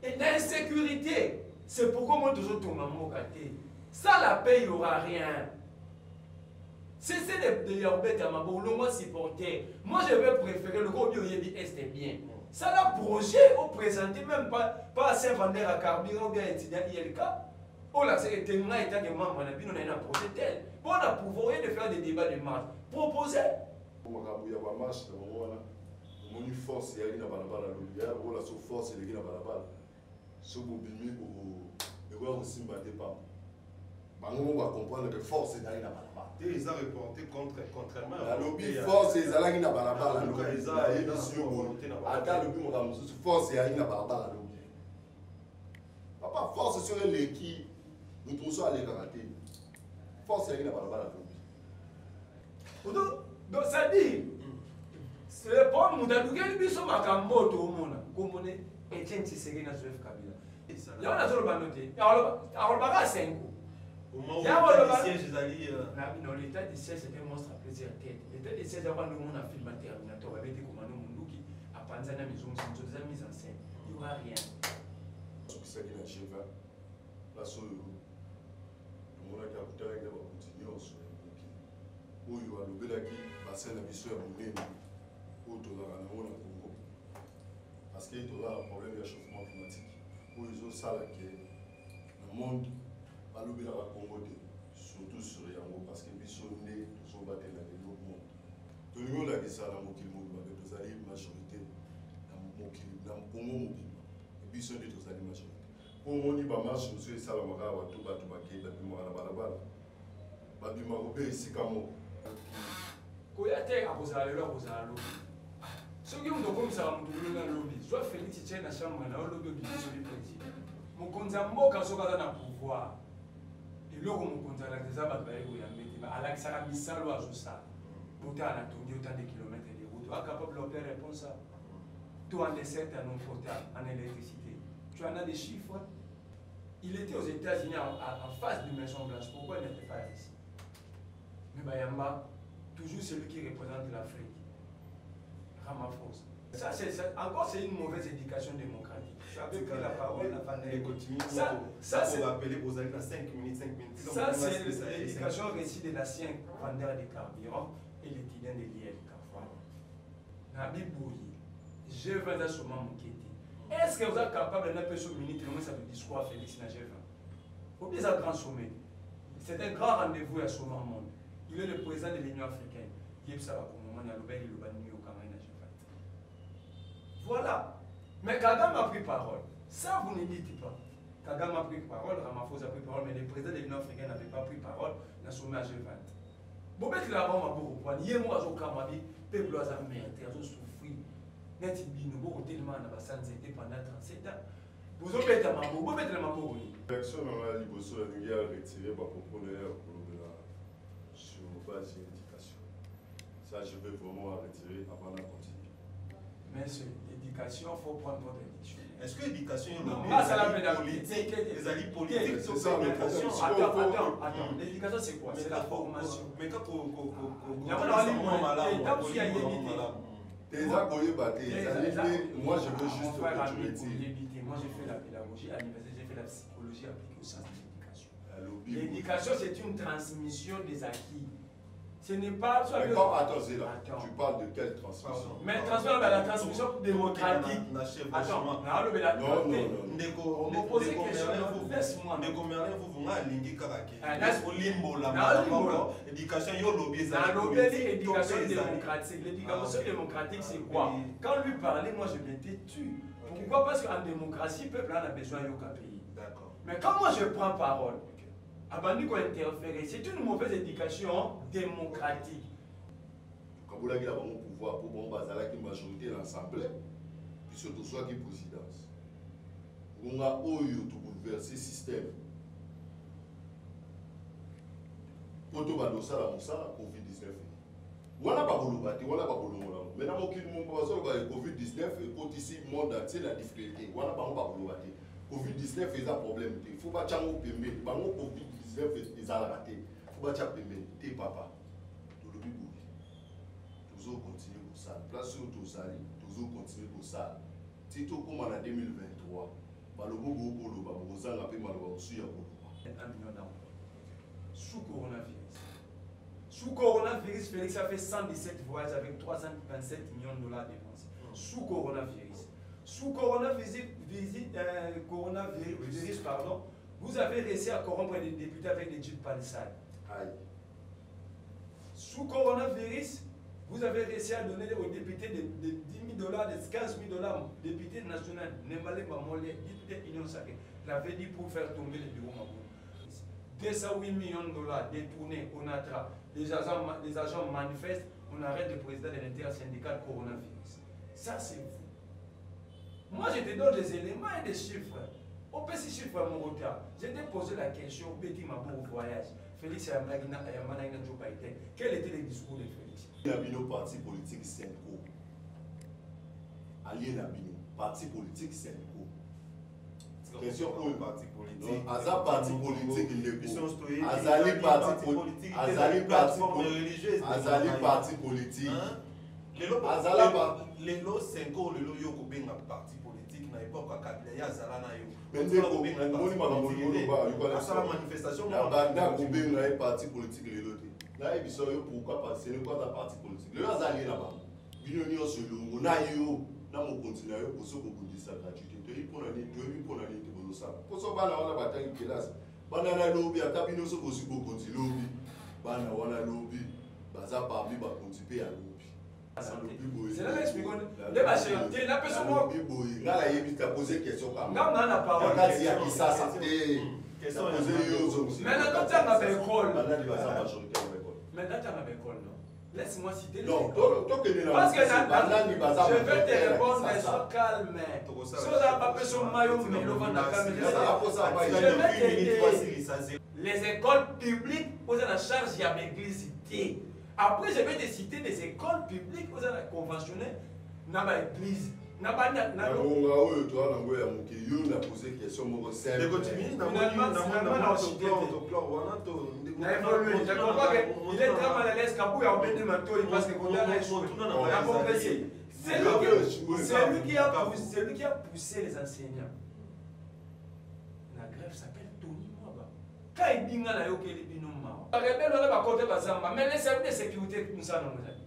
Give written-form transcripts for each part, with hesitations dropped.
Et l'insécurité, c'est pourquoi moi toujours tourne mon côté. Sans la paix, il n'y aura rien. Cessez de yarbet à ma boulot, moi supporter. Moi je vais préférer le gros bioyebi est bien. Ça l'a projet au présenté, même pas à Saint-Vander à carburant ou bien étudiant ILK. Oh là, c'est tellement état que moi, on a un projet tel. Bon, on a pouvoir de faire des débats de marche. Proposer. Pour il y a une marche, on a une force, il y a une balabala, il y a une force, il y a une balabala. Ce que vous avez dit, aussi battre pas. On va comprendre que force est dans la balabala. Ils ont reporté contrairement à lobby force est dans la balabala. Attends, le but, force est dans la balabala. Papa, force sur l'équipe, nous tous allons karaté. Force est dans la balabala. Donc ça dit, c'est pas mon dadouké, lui, son makambo, tout le monde. Comme on est, et tiens, tu sais, il y a un Kabila. Il y a un autre banoté. Il y a un 5 ans. Au moment où les sièges allaient. Non, l'état des sièges, c'est un monstre à plusieurs têtes. L'état des sièges, avant, nous, on a fait le Terminator avec des commandos Munduki, à Panzana Maison, c'est toutes les mises en scène. Il n'y aura rien. Ce qui s'est dit dans le chef, la seule, le monde qui a coûté avec des continuer sur le bouquet. Où il y a le Belaki, bassin de mission à Moulin, où il y a un Congo. Parce qu'il y a un problème de réchauffement climatique. Où ils ont ça là qui est le monde. Balobi la Congo surtout sur Yango parce que biso né tous battre dans le monde. Tout le monde a dit ça dans mokili mobima mais tous allez majorité dans mokili dans Congo mobima et biso né tous allez majorité. Pour on y ba marche monsieur ça la maka wa tout batu baké da bima na balabala. Ba bima robé ici kamo. Koyate akozala lelo akozala lobi. Soki muto komisa mutu na lobi, soit Félix Tchène na chambre na lobi biso le président. Mokonzi mboka soka na pouvoir. Et là, on compte à la désabade, Alexandra Missalo a joué ça. Autant à la tournée, autant de kilomètres de route. Tu es capable de faire répondre ça. Toi, en dessert, en eau potable, en électricité. Tu en as des chiffres. Il était aux États-Unis en face de Maison Blanche. Pourquoi il n'était pas ici? Mais Bayamba, toujours celui qui représente l'Afrique. Ramaphosa. Ça, encore, c'est une mauvaise éducation démocratique. Ça veut que la parole n'a pas ça, c'est appeler aux années 5 minutes. Ça, c'est l'éducation récite de l'ancien vendeur de carburant et l'étudiant de l'ILK. Nabi Bouyi, je vais dans ce moment m'inquiéter. Est-ce que vous êtes capable d'un peu sur minute de ça le discours à Félix Nageva? Au plus un grand sommet. C'est un grand rendez-vous à ce moment. Il est le président de l'Union africaine. Il est au moment où il est au Cameroun. Voilà. Mais Kagame a pris parole. Ça, vous ne dites pas. Kagame a pris parole, Ramaphosa a pris parole, mais le président de l'Union africaine n'avait pas pris parole dans le sommet à G20. Bon, mais il a vraiment beaucoup de points. Moi, je suis le peuple a merdé, il a souffert. Net il beaucoup tellement dans la santé pendant 37 ans. Vous avez été à Mambo, vous avez été à Mambo. L'action dans la Liboso, il a retiré par propos sur base d'éducation. Ça, je vais vraiment retirer avant de continuer. Mais l'éducation, il faut prendre votre éducation. Est-ce que l'éducation est politique? Les alliés politiques, c'est ça l'éducation. Attends, l'éducation c'est quoi? C'est la formation. Mais quand moi je veux juste que tu me moi j'ai fait la pédagogie à l'université, j'ai fait la psychologie appliquée au sens de l'éducation. L'éducation c'est une transmission des acquis. Ce n'est pas... Mais quand, attends, tu parles de quelle transmission? Mais la transmission démocratique. Attends, non. On me pose des questions, laisse-moi. L'éducation démocratique. L'éducation démocratique, c'est quoi? Quand lui parlait, moi je m'étais tu. Pourquoi? Parce qu'en démocratie, le peuple en a besoin de pays. Mais quand moi je prends parole, c'est une mauvaise éducation démocratique. Quand vous avez un pouvoir pour une majorité dans l'Assemblée, puis surtout soit qui présidence. On a bouleversé le système. Pour tout le monde, ça la COVID-19. On n'a pas de mais dans le COVID-19, et ici, le monde entier, la difficulté. On n'a pas de COVID-19 est un problème. Il ne faut pas que COVID-19 est raté. Il ne faut pas que papa. Tout le monde. Toujours continuer pour ça. Place sur tout ça. Toujours continuer pour ça. Si tout comme en 2023, malobo bokoloba bokozanga mpe maloba mosusu ya koloba 1 million d'euros. Sous coronavirus. Sous coronavirus, Félix a fait 117 voyages avec 327 millions de dollars dépensés. Sous coronavirus. Sous coronavirus, pardon, vous avez réussi à corrompre les députés avec des jeeps palissades. Sous coronavirus, vous avez réussi à donner aux députés de 10 000 dollars, de 15 000 dollars, députés nationaux, Nembale Mamole, députés Union Sacrée, l'avait dit pour faire tomber les bureaux Mabou. 208 millions de dollars détournés, on attrape. Les agents manifestent, on arrête le président de l'intersyndical coronavirus. Ça, c'est vous. Moi, je te donne des éléments et des chiffres. On peut ces chiffres à mon retard. Je t'ai posé la question, Betty Mabou au voyage. Félix Ayamana Joe Biden. Quel était le discours de Félix? Il y a un parti politique Senko. Allié Nabino, parti politique Senko. Question pour parti politique. Azali parti politique Azali parti politique. Azali parti religieuse. Azali parti politique. Lelo Senko lelo yoko benga parti politique na époque Kabila ya zala na yo. Mais la manifestation parti politique lelo te. Na ebiso yo pourquoi parce que quoi un parti politique. Le azali na ba. Bino nyo solo na yo na mo continue yo ko so ko bundisa gratuité. To ipona ni te bozo sa. Ko so bana wana batangi classe. Bana na lobby atabino so ko si ko continue lobby. Bana wana lobby baza parmi ba continue ya lobby. C'est là l'explication. La personne qui a posé question comme ça. La parole. Maintenant, tu as ma école. Maintenant, tu as ma école. Laisse-moi citer les écoles. Parce que je vais te répondre, mais sois calme. Les écoles publiques posent la charge de l'église. Après, je vais te citer des écoles publiques, vous avez conventionné, dans l'église. On a posé question. Il est très mal à l'aise parce que c'est lui qui a poussé les enseignants. La grève s'appelle Tony Mwaba. Quand il dit que mais les services de sécurité nous avons dit.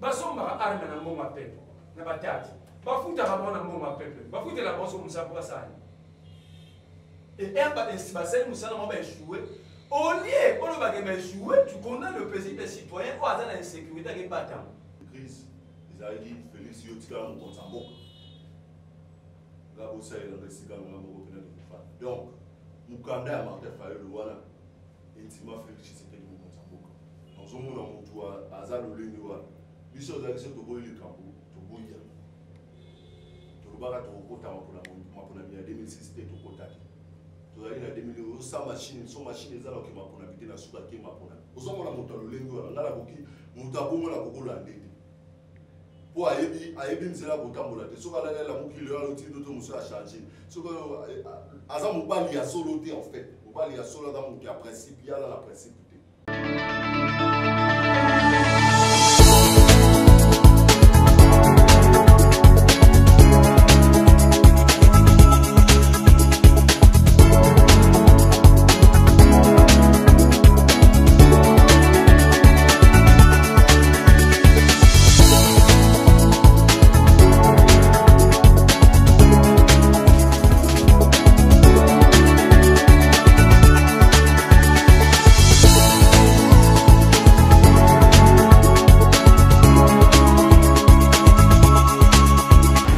Basomba arme na mbongo peuple. Na batati. Bafuta rabona mbongo peuple. Bafuta la bosso musa pour ça. Et un bassin musa na mba échoué. Au lieu on va échoué, tu condamnes le président des citoyens au hasard de sécurité qui battant. Crise. Ils ont dit Félix Yotika mon compte en banque. Là vous savez le récit dans mon opinion. Donc Mukanda a marqué faire le voilà. Intima Félix Tshisekedi mon compte en banque. Dans un monde où tu as hasard le lieu voilà. Lui sur la question de boire le campo, de boire. Tu vas te reporter ma pour la 2006 et tout côté. Tu vas aller dans 2000 sa machine les alors que ma pour habiter la souka qui ma pour. Aux hommes la montagne le lieu voilà. Là la boki mutabo la boko la ndete. Pour ayebi nzela botambola te soka la muki le alo ti doto muso a changer. Soka aza mobali ya solo te en fait. Mobali ya solo dans mon principe ya la principe.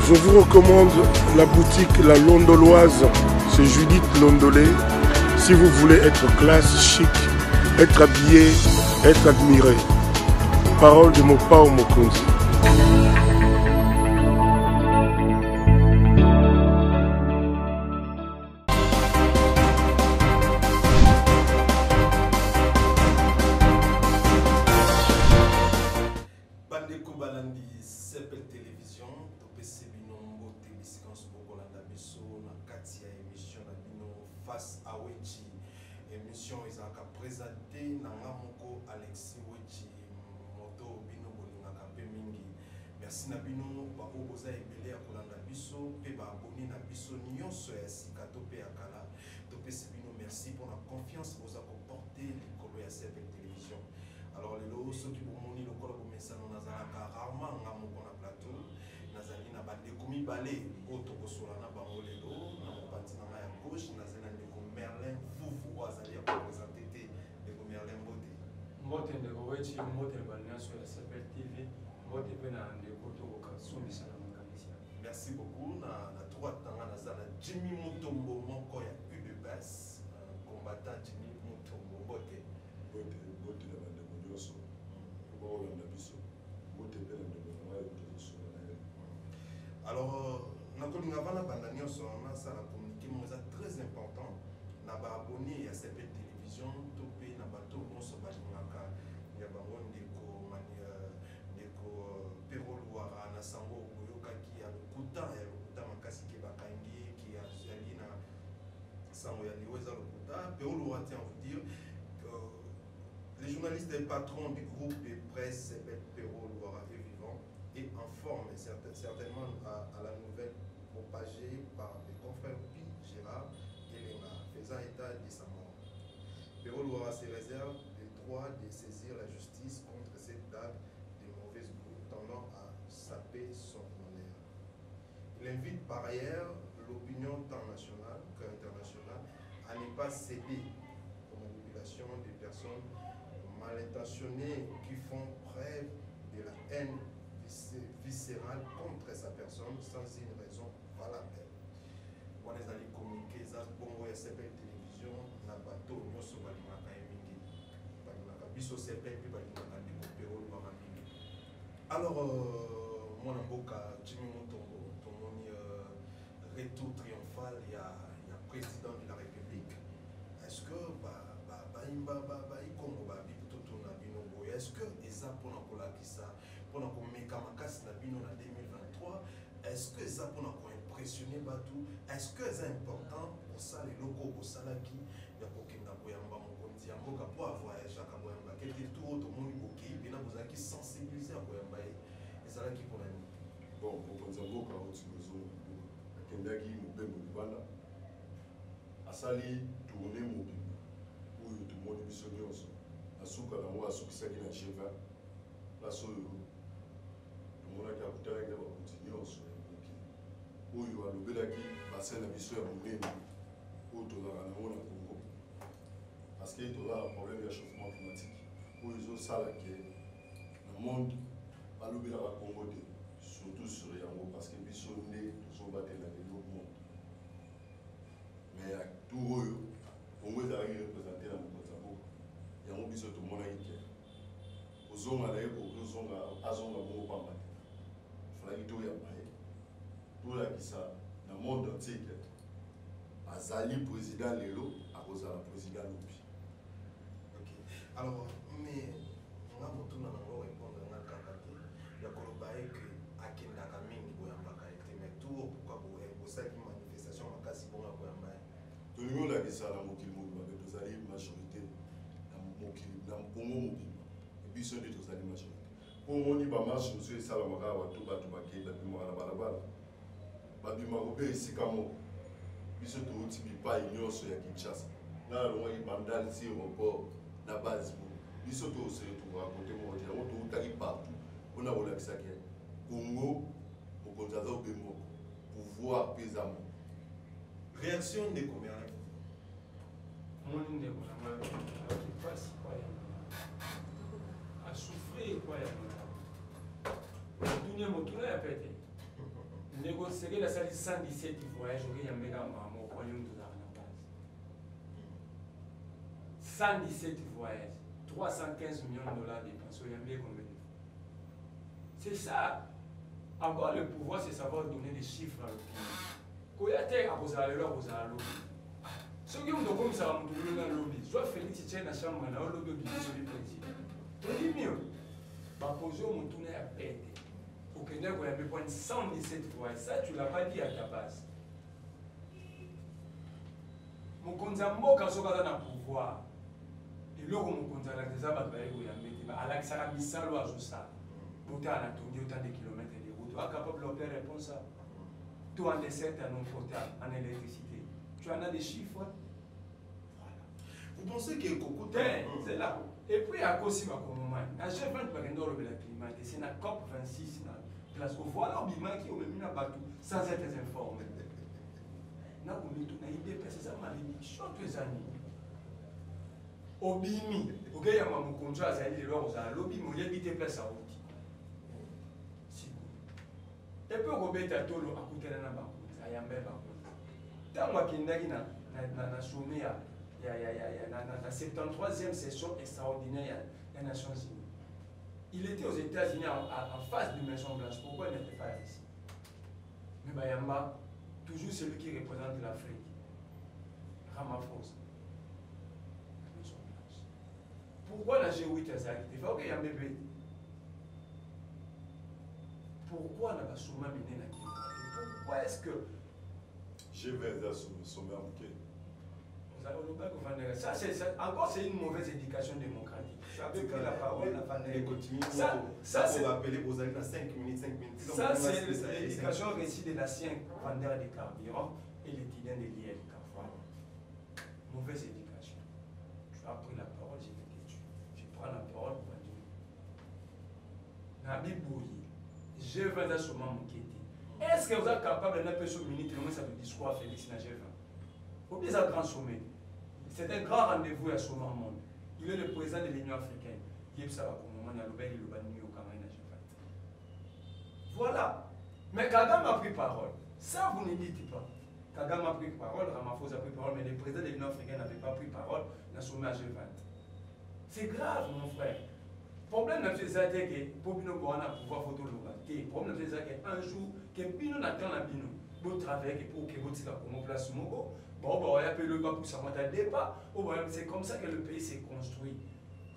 Je vous recommande la boutique La Londoloise, c'est Judith Londolé. Si vous voulez être classe, chic, être habillé, être admiré. Parole de Mopao Mokonzi. Face à Wechi, émission ils ont présenté Nangamoko Alexis Wechi Moto Bino Bolinga Mingi. merci na bino bako boza ebele ya kolanda biso pe baabone na biso nyonso ya sika to pe ya kala topesi bino merci pour la confiance boza koporte likolo ya CPL télévision. Alors lelo soki bomoni lokola bomesano nazalaka rarement nga moko na plateau nazali na bandeko mibale oyo tokosola na bango lelo na mopanzi na ngai ya gauche nazali na ndeko Merlin Fufu oyo azali ya kopresente te ndeko Merlin Mbote. Mbote ndeko wechi mbote banyonso ya CPL TV mbote pe na ndeko tokoka sombisa na makanisi. Merci beaucoup na droite nanga naza na Jimmy Mutombo moko ya UDPS combattant Jimmy Mutombo Mbote. Mbote na bandeko nyonso baolanda biso mbote pe na ndeko na ngai tozosola na ye. Alors nakolinga bana banda nyonso nasala communiqué mo eza très important na baabone ya CPL télévision to pe na bato nyonso balingaka ya bango ndeko Pero Luara na sango boyokaki ya lokuta makasi ke bakangi ki azali na sango ya liwo eza lokuta. Pero Luara tient à vous dire que les journalistes et patrons du groupe de presse CPL Pero Luara est vivant et en forme certainement à la nouvelle propagée par les confrères Pi, Gérard et Léna faisant état de sa mort. Pero Luara se réserve le droit de saisir la justice contre cette date de mauvaise goût tendant à saper son honneur. Il invite par ailleurs l'opinion tant nationale qu'internationale à ne pas céder aux manipulations des personnes mal intentionnées qui font preuve de la haine viscérale contre sa personne sans une raison valable. On les a communiqués, ça bongo ya CPL télévision na bateau nyonso balingaka mingi balingaka biso CPL puis balingaka ndeko Pero Luara mingi. Alors moi na mboka Jimmy Mutombo tomoni retour triomphal ya président de la République. Est-ce que ikongo babi toto na bino boya est-ce que eza pona kolakisa pona komeka makasi na bino na 2023 est-ce que eza pona koimpressionner batu est-ce que eza important kosala eloko kosalaki ya kokenda koyamba mokonzi ya mboka po avoyageaka koyamba kete tour tomoni bokei mpena bozalaki sensibiliser ya koyamba ye ezalaki mpona nini? Bon, mokonzi ya mboka oti kozonga akendaki mobembo libanda asali tourne mobimba oyo tomoni biso nyonso asuka nango asukisaki na G20 place oyo tomonaki akutanaki na bakonzi nyonso ya mokili oyo alobelaki basin na biso ya monene oyo tozalaka nango na Congo parce que tozala problème ya chauffement climatique oyo ezosala ke na monde balobelaka Congo te surtout sur yango parce que biso nde tozobatela lelo monde mais tour oyo Congo ezalaki représenté na mokonzi ya mboka yango biso tomonaki ke kozonga na ye azonga bongo pamba te falaki toyamba ye tolakisa na monde entier ke azali président lelo akozala président lobi. Ok, alors mais nga motuna nango répondre nga kaka te ya koloba ye ke akendaka mingi boyambaka ye te mais tour pourquoi bosalaki manifestation makasi bonga koyamba ye tolingi olakisa na mokili mobimba ke tozali majorité na mokili na Congo mobimba biso nde tozali majorité mpo omoni bamarshe mosusu esalamaka bato bakei babimaka na balabala babimaka mpe esika moko biso touti bipai nyonso ya Kinshasa na alongwaki bandali si aéroport na base mo biso toseretrouva kote moko te yango toutaki partout mpona kolakisa ke Congo mokonzi aza obe moko pouvoir mpe eza moko. Réaction de combien? Mon ndeko na ngai ayoki mpasi kwa ya asouffrir kwa ya motunie motuna ya pete ndeko Sekedi asali 117 voyage okeyambeka mbama okwani mtu ozalaka na base 117 voyages 315 millions de dollars dépensés oyambi combien de fois? C'est ça. Avoir le pouvoir, c'est savoir donner des chiffres à l'opinion. Koyate akozala lelo akozala lobi soki mutu okomisaka mutu kulonga lobi zwa Félix Tshie na chambre na olobi obibiso bi président tolimi bapoze o mutuna ya pete okende koyambi point 117 fois ça tu l'as pas dit à ta base mokonzi ya mboka soki aza na pouvoir eloko mokonzi alakisa bato baye koyambi te alakisaka misalo azosala bota anatongi autant de kilomètres pas capable de leur répondre ça. Toi, en dessert, en eau potable, en électricité. Tu en as des chiffres. Voilà. Vous pensez que Kokuta... C'est là. Et puis, à cause de moment, à G20, par exemple, le climat, c'est la COP26, place où voilà, qui ont mis un bateau sans être informé. Nous avons mis une idée, parce que ça m'a dit, tous les années. Obimi, ok, il y a un contrat, ça dit, l'obimi, il y a des places à outil. Et puis, on va mettre tout le à côté de la banque. Ça y a un bel banque. Tant qu'il y a un sommet, il y a la 73e session extraordinaire des Nations Unies. Il était aux États-Unis en face de Maison Blanche. Pourquoi il n'était pas ici? Mais Bayamba, toujours celui qui représente l'Afrique. Ramaphosa. La Maison Blanche. Pourquoi la G8 est active? Il faut qu'il y ait un bébé. Pourquoi n'a pas souvent mené la guerre? Pourquoi est-ce que. J'ai vu ça sommet en bouquet. Ça, encore, c'est une mauvaise éducation démocratique. Tu avais pris la parole. Ça, c'est appeler aux alliés à 5 minutes, 5 minutes. Ça, c'est l'éducation récite de l'ancien vendeur de carburant et l'étudiant de l'IEL. Mauvaise éducation. Tu as pris la parole, j'ai dit tu prends la parole pour dire. Nabi Bouyi, je vais dans ce moment qui était. Est-ce que vous êtes capable d'un peu sur minute de ça de discours à Félix Nageva? Au bien, ça grand sommet. C'est un grand rendez-vous à ce moment. Il est le président de l'Union africaine. Voilà. Mais Kagame a pris parole. Ça, vous ne dites pas. Kagame a pris parole, Ramaphosa a pris parole, mais le président de l'Union africaine n'avait pas pris parole dans le sommet à G20. C'est grave, mon frère. Le problème, c'est que pour nous pouvoir photographier. Le problème, c'est qu'un jour, que Bino n'attend la Bino. Bon travail pour que vous soyez comme place Mogo. Bon, il y a peu le bas pour ça, c'est comme ça que le pays s'est construit.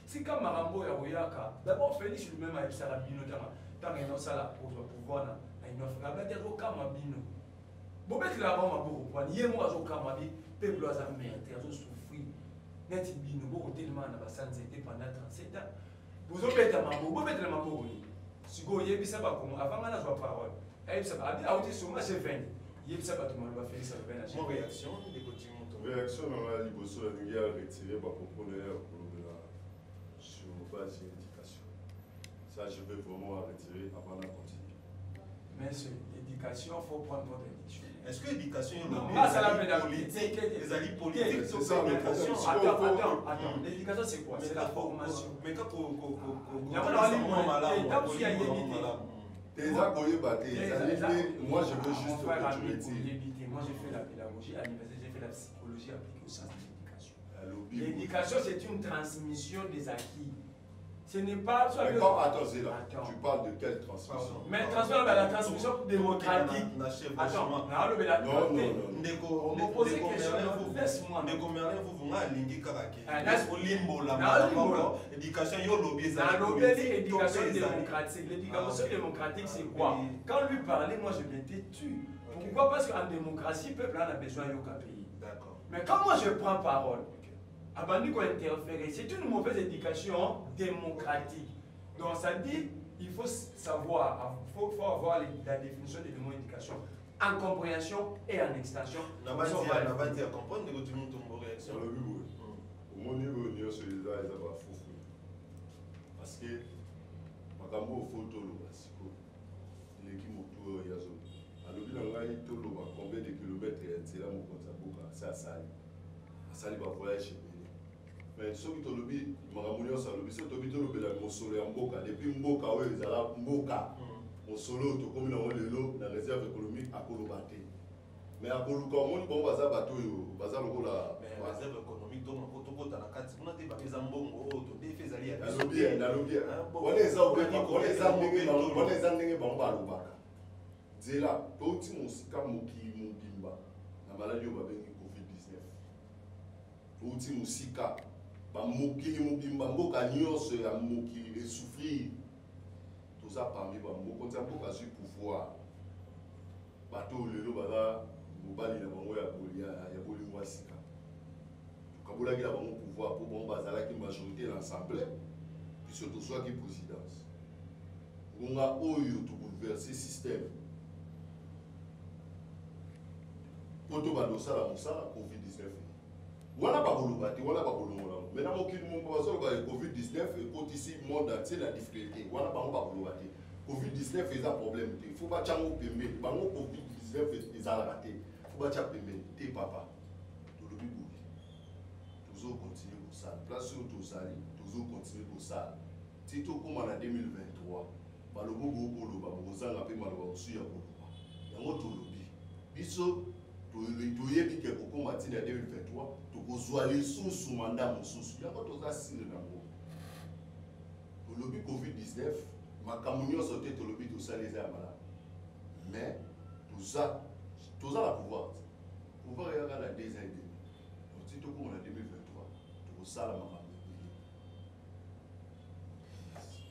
C'est comme Marambo et Royaka. D'abord, Félix lui-même a été à Bino, tant qu'il y a ça pour pouvoir à une offre. Il y a aucun Mabino. Bon, mais il y a un Mabou, il y a un Mabi, peuple a merde, il a souffert. Net Bino, beaucoup tellement à santé pendant 37 ans. Vous avez été à Mabou, vous avez été à Mabou. Si vous avez dit avant de la parole, Mon réaction, réaction dans la liboso, la a retiré par proponeur sur base d'éducation. Ça, je vais vraiment retirer avant de continuer. Mais l'éducation, il faut prendre votre éducation. Est-ce que l'éducation est politique? Les alliés politiques, c'est ça l'éducation. Attends, l'éducation c'est quoi? C'est la formation. Mais quand moi je veux juste que tu retires. Moi j'ai fait la pédagogie à l'université, j'ai fait la psychologie appliquée au sens de l'éducation. L'éducation c'est une transmission des acquis. Ce n'est pas. Mais quand, attends, tu parles de quelle transmission? Mais la transmission démocratique. Attends, non. On me pose une question, laisse-moi. L'éducation démocratique, c'est quoi? Quand lui parlait, moi je m'étais tué. Pourquoi? Parce qu'en démocratie, le peuple a besoin de pays. Mais quand moi je prends parole, c'est une mauvaise éducation démocratique. Donc ça dit, il faut savoir, il faut avoir la définition de l'éducation en compréhension et en extension. On va dire comprendre que tu montes ton réaction. Au mon niveau, il y a celui-là, il va fou. Parce que, ma cambo photo, l'équipe autour, il y a zone. Alors, il y a combien de kilomètres c'est là, mon compte, c'est à Sali. À Sali, il va voyager. Mais ceux qui ont lobby, ceux qui ont lobby, mon solo en Mboka, depuis Mboka, ils ont Mboka. Mon solo, tout comme dans la réserve économique à Kolobate. Mais à Koluka, on va bazar bateau, bazar le la. Mais la réserve économique, donc, on a la carte, on a des papiers en bon, on des faits alliés. On les a oubliés, Zela, tout le monde sika moki mobimba, la maladie va venir Covid-19. Tout le monde sika, moki mobimba, mboka nyonso ya moki et souffrir. Tout ça parmi bango, quand ça pour assurer pouvoir. Bateau le lo bala, mobali na bango ya boli moi sika. Kabola ki la bango pouvoir pour bon bazala ki majorité l'ensemble, puis surtout soit qui présidence. On a oyo tout bouleverser le système. Pour tout le monde, ça la COVID-19. Voilà pas bolobati, voilà pas bolomolamo. Maintenant, mon COVID-19 et ici monde entier la difficulté. Voilà pas bolobati. COVID-19 est un problème. Il faut pas tchango pembe. Bango COVID-19 est à la raté. Il faut pas tchango pembe. T'es papa. Tout le bibou. Toujours continuer pour ça. Place sur tout ça. Toujours continuer pour ça. Si tout comme en 2023, le bobo bolo ba bozanga pe maloba osu ya bolo. Yango to lobi. Biso to yebi ke ko matina 2023 to kozwa les sous mandat mosusu. Yango to za sile na ngo. To lobi COVID-19 makambo nyonso te to lobi to saleza ya malade. Mais tout ça la pouvoir. Pouvoir ya kana 2 ans et demi. Donc si to comme en 2023 to sala makambo.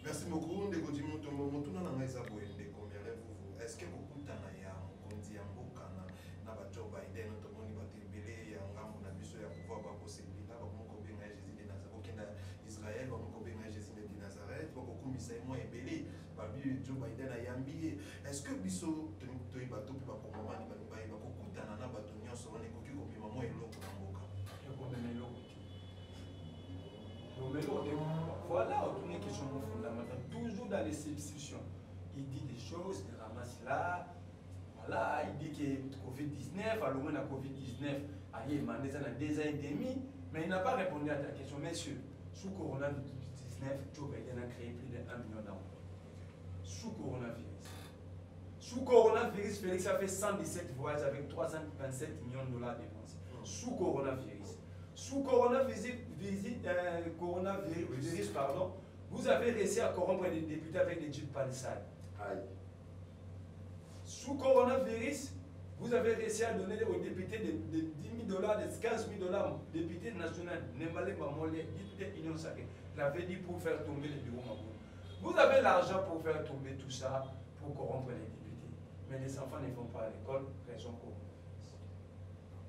Merci beaucoup. Est-ce que beaucoup de temps il y a un Joe Biden pouvoir possibilité Israël de Nazareth Joe Biden a yambi. Est-ce que biso voilà, une question fondamentale. Toujours dans les substitutions. Il dit des choses, il ramasse là. Voilà, il dit que Covid-19, alors on a Covid-19, il a demandé ça dans 2 ans et demi, mais il n'a pas répondu à ta question. Messieurs, sous Coronavirus-19, Joe Biden a créé plus de 1 million d'emplois. Sous Coronavirus. Sous Coronavirus, Félix a fait 117 voyages avec 327 millions de dollars dépensés. Sous Coronavirus. Sous coronavirus, pardon, vous avez réussi à corrompre les députés avec des Jeep Palisade. Sous coronavirus, vous avez réussi à donner aux députés de 10 000 $, de 15 000 $, députés nationaux, Nemale Mamole, députés Union Sacrée, l'avait dit pour faire tomber les bureaux Maboul. Vous avez l'argent pour faire tomber tout ça, pour corrompre les députés. Mais les enfants ne vont pas à l'école, raison coronavirus.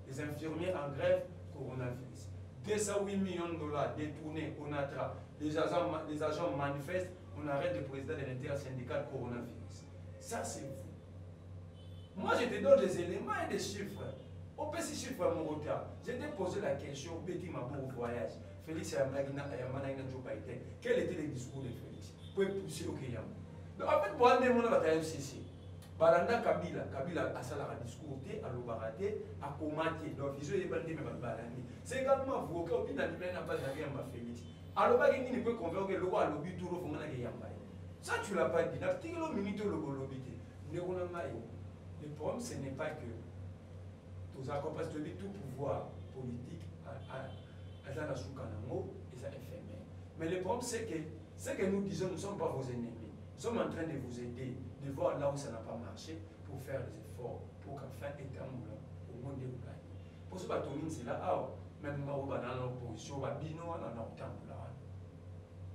Les infirmiers en grève, coronavirus. 208 millions de $ détournés au NATRA. Les agents manifestent, on arrête le président de l'intersyndical coronavirus. Ça, c'est vous. Moi, je te donne des éléments et des chiffres. On peut ces chiffres à mon retard. Je t'ai posé la question, Betty Mabo au voyage. Félix Ayamana Joe Biden. Quel était le discours de Félix? Vous pouvez pousser au Kenya. Donc, en fait, pour aller à la FCC, Balanda Kabila a ça un discours, à l'Obarate, à Komate, donc ils ont évalué mes balandi. C'est également vous, quand vous n'avez pas d'avis à ma Félix. Alors, il ne peut convaincre le roi à l'objet tout le monde. Ça, tu ne l'as pas dit. Le problème, ce n'est pas que tous accompagnent tout pouvoir politique à la Soukanamo et ça éphémère. Mais le problème, c'est que ce que nous disons, nous ne sommes pas vos ennemis. Nous sommes en train de vous aider, de voir là où ça n'a pas marché, pour faire des efforts, pour qu'enfin, étant au monde de l'Ukraine. Pour ce que c'est là, même dans l'opposition,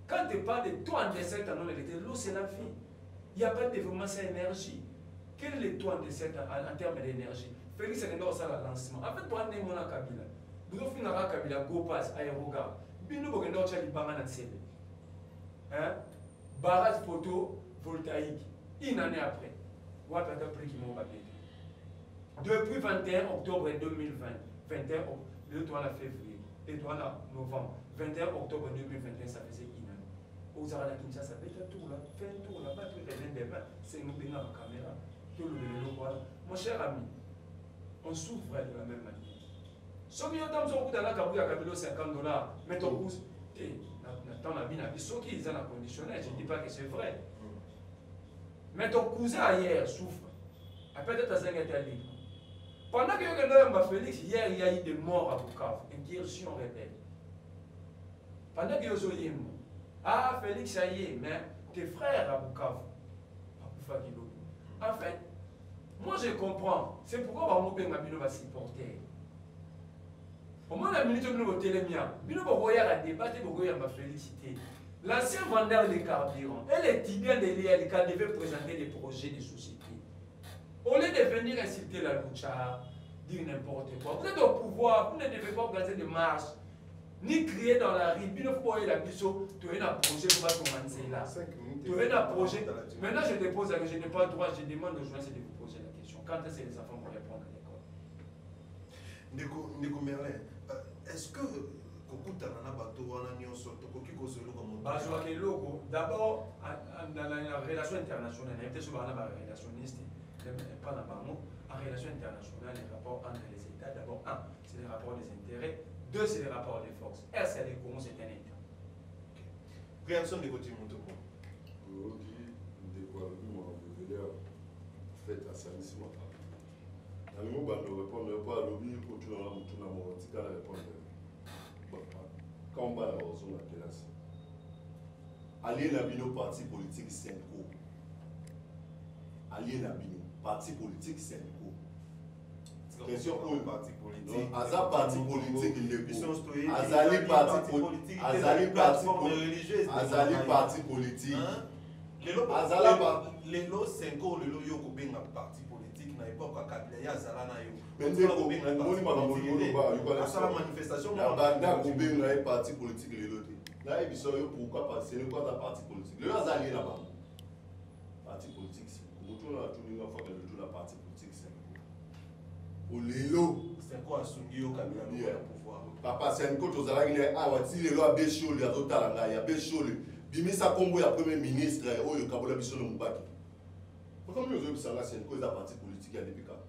quand tu parles de taux en décès, l'eau c'est la vie. Il n'y a pas de développement sans énergie. Quel est le taux en décès en termes d'énergie? Félix Rendor, ça le lancement. En fait, pour aller à Kabila, vous avez fait un Kabila, go pass, aérogare. Bino Bogendo, tu as dit Bangana Tsebe. Barrage photovoltaïque, une année après. Depuis 21 octobre 2020, 21 février, et novembre, 21 octobre 2021, ça faisait une année. Aux Arabes Kinshasa, ça fait un tour là, fais un tour là, pas tout les demain, c'est nous qui avons la caméra, tout le voilà. Mon cher ami, on souffre de la même manière. Ceux qui ont dans la Kabouya Kabilo $50, mais ton pouce, dans la vie, ceux qui ont la conditionnelle, je ne dis pas que c'est vrai. Mais ton cousin hier souffre. Peut-être à 5 libre. Pendant que je Félix, hier il y a eu des morts à Bukavu, une guérison rebelle. Pendant que je suis ah Félix, ça y est, mais tes frères à Bukavu, en fait, moi je comprends. C'est pourquoi on va supporter. Au moins la minute où nous avons télémia, nous avons débattre, nous avons félicité. L'ancien vendeur de carburant et les tibiens de l'ILK devaient présenter des projets de société. Au lieu de venir insulter la lucha, dire n'importe quoi, vous êtes au pouvoir, vous ne devez pas organiser de marches, ni crier dans la rue, il ne faut pas la biseau, tu as un projet pour commencer là. 5 minutes. Tu veux un projet. Maintenant, je te pose, je n'ai pas le droit, je demande aux journalistes de vous poser la question. Quand est-ce que les enfants vont répondre à l'école? Ndeko Merlin, est-ce que kokutana na bato wana nyonso tokoki kozolo comme bazwaka eloko d'abord dans la relation internationale nayebi te so bana barelationniste pas na bango en relation internationale les rapports entre les états d'abord un c'est les rapports des intérêts, deux c'est les rapports des forces, RCD Congo c'est un état. Réaction de côté Montoko. Aujourd'hui, ndeko alobi mo révéler fait assainissement. Nalingo bando répondre pas alobi kotuna na mutuna mo tikala répondre. Quand on va dans la classe, allez la bino parti politique Senko. Allez la bino parti politique Senko. Question pour le parti politique. Azali parti politique le Azali parti politique. Azali parti religieuse. Azali parti politique. Les lots Senko, les lots Yoko Benga parti politique n'a pas qu'à Kabila Zalana yo. Mais la manifestation parti politique les lots. Là il dit pourquoi passer le quoi parti politique. Le Azali là-bas. Parti politique c'est. Autour là tout le monde fait le parti politique c'est. Pour les lots. C'est quoi Sungi au Kabila le pouvoir. Papa c'est une côte aux Alagnes ah ouais si les lots à Béchol il y a total là il y a Béchol. Bimisa Kombo ya premier ministre oyo Kabola biso no Mubaki. Pourquoi nous avons ça là c'est une cause de parti politique ya depuis quand.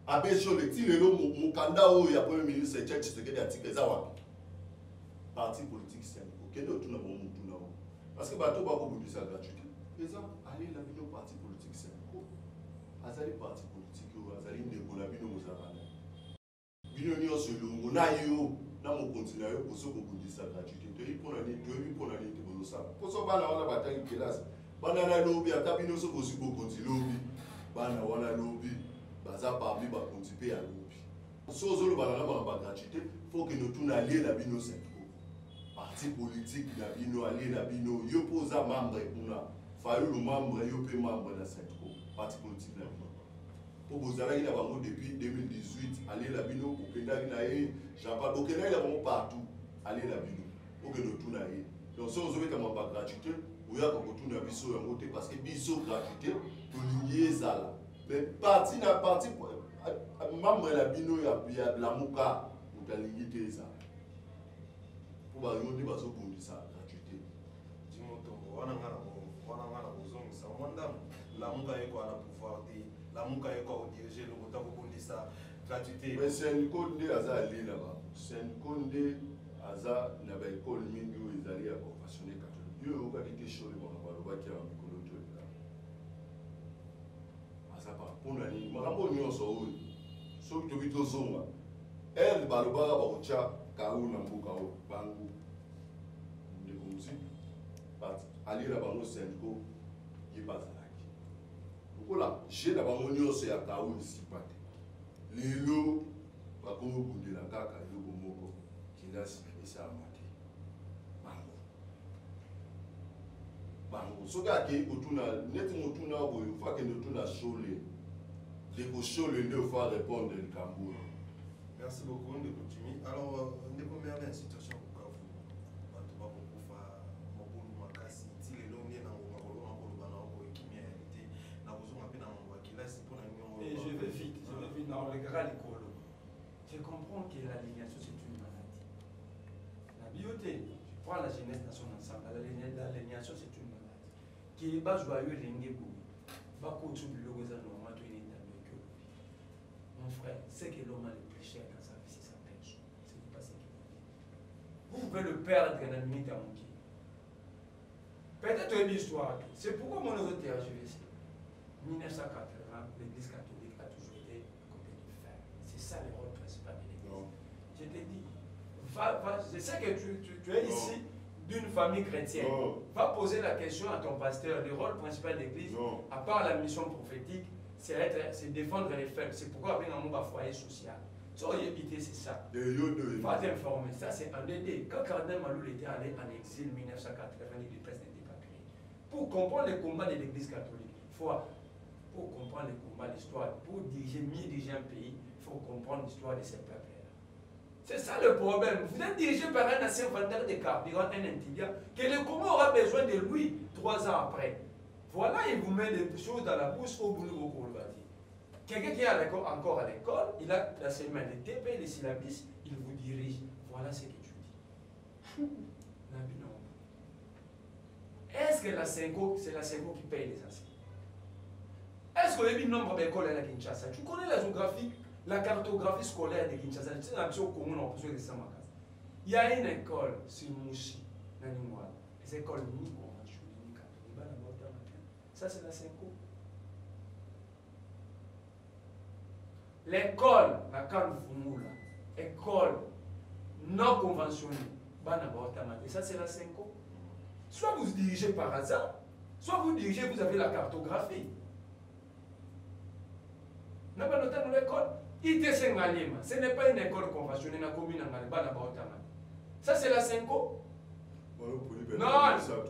Abesho le ti lelo mukanda oyo ya premier ministre Tchèque Tshisekedi atike za wapi. Parti politique c'est okende otuna mo mutu na o. Parce que bato ba ko bundisa gratuité. Eza aller la bino parti politique c'est ko. Azali parti politique o azali ndeko na bino muzabana. Bino nyonso longo na yo na mo continuer yo koso ko bundisa gratuité. To ipona ni ça. Pour ça, bana wana bataille classe. Bana na lobby atabino so kosi bo konti lobby. Bana wana lobby baza parmi ba konti pe ya lobby. So zolo bana na ba gratuité, faut que nous tourne allié na bino Senko. Parti politique na bino allié na bino yo posa membre kuna. Fayu le membre yo pe membre na Senko. Parti politique na bino. Pour bozala ina bango depuis 2018, allié na bino pour kenda na e, Jean-Paul Bokena ina bango partout, allié na bino. Pour que nous tourne allié. Donc si on veut comme pas gratuité, vous avez beaucoup de biso en côté parce que biso gratuité pour lier ça là. Mais parti na parti membre la bino ya la muka pour lier ça. Pour ba yoni baso pour ça gratuité. Dimoto wana ngana bozongi sa mwanda la muka yeko ala pouvoir de la muka yeko diriger le kota ko ça gratuité. Mais c'est une code de azali là-bas. C'est une code aza na ba école mingi o ezali ya confessionné catholique yo okaki ke shole mwana balobaki ya mikolo to ela aza pa mpona nini makambo nyonso oyo soki toki tozonga ere balobaka bakotya kau na mboka oyo bango ndeko mosi aliela bango Senko ye bazalaki lokola je na bango nyonso ya kau lisipa te lelo bakomobundela kaka eloko moko kilasi bango soki akei kotuna neti motuna boye ofa kende otuna shole ndeko shole nde ofa répondre likambo oyo. Merci beaucoup ndeko Jimmy. Alors ndeko Merlin situation Bukavu bato bakokufa mobulu makasi ti lelo nde na ngoma kolona koloba na oko ekimi ya réalité na kozonga mpe na mambo ya kilasi mpona nyongo. Et je vais vite dans le grand école. Je comprends que l'aliénation c'est une maladie. La bioté, je prends la jeunesse dans son ensemble. L'aliénation c'est une maladie. Qui est bas joyeux l'engébou. Bako tu le logo ça normalement tu es dans que mon frère, c'est que l'homme a le plus cher dans sa vie, c'est sa personne. C'est pas ce qu'il veut. Vous pouvez le perdre dans la limite à mon qui. Peut-être une histoire. C'est pourquoi mon autre tergiversé. 1980, l'église catholique a toujours été à côté du fer. C'est ça le rôle principal de l'église. Je te dis, je sais que tu es ici d'une famille chrétienne. Va poser la question à ton pasteur. Le rôle principal de l'église, à part la mission prophétique, c'est défendre les faibles. C'est pourquoi on a un foyer social. So, c'est ça. Va t'informer. Ça, c'est un DD. Quand Cardinal Malou était allé en exil en 1980, les presse n'était pas créée. Pour comprendre les combats de l'église catholique, pour comprendre les combats, l'histoire, pour mieux diriger un pays, il faut comprendre l'histoire de ces peuples-là. C'est ça le problème. Vous êtes dirigé par un ancien vendeur de carburant, un intelligent, que le Congo aura besoin de lui 3 ans après. Voilà, il vous met des choses dans la bouche au boulot au Kolbati. Quelqu'un qui est encore à l'école, il a la semaine de TP, les syllabus, il vous dirige. Voilà ce que tu dis. Est-ce que la Senko, c'est la Senko qui paye les enseignants? Est-ce qu'on a vu le nombre d'écoles à Kinshasa? Tu connais la géographie, la cartographie scolaire de Kinshasa? Il y a une école sur Mouchi, les écoles ça c'est la Senko. L'école, la Kanfumula, école non conventionnelle, ça c'est la Senko. Soit vous dirigez par hasard, soit vous dirigez, vous avez la cartographie. N'a pas noté dans l'école. ITC Ngalima, ce n'est pas une école conventionnelle dans la commune Ngalima. Ça c'est la Senko. Non, vous dirigez par hasard.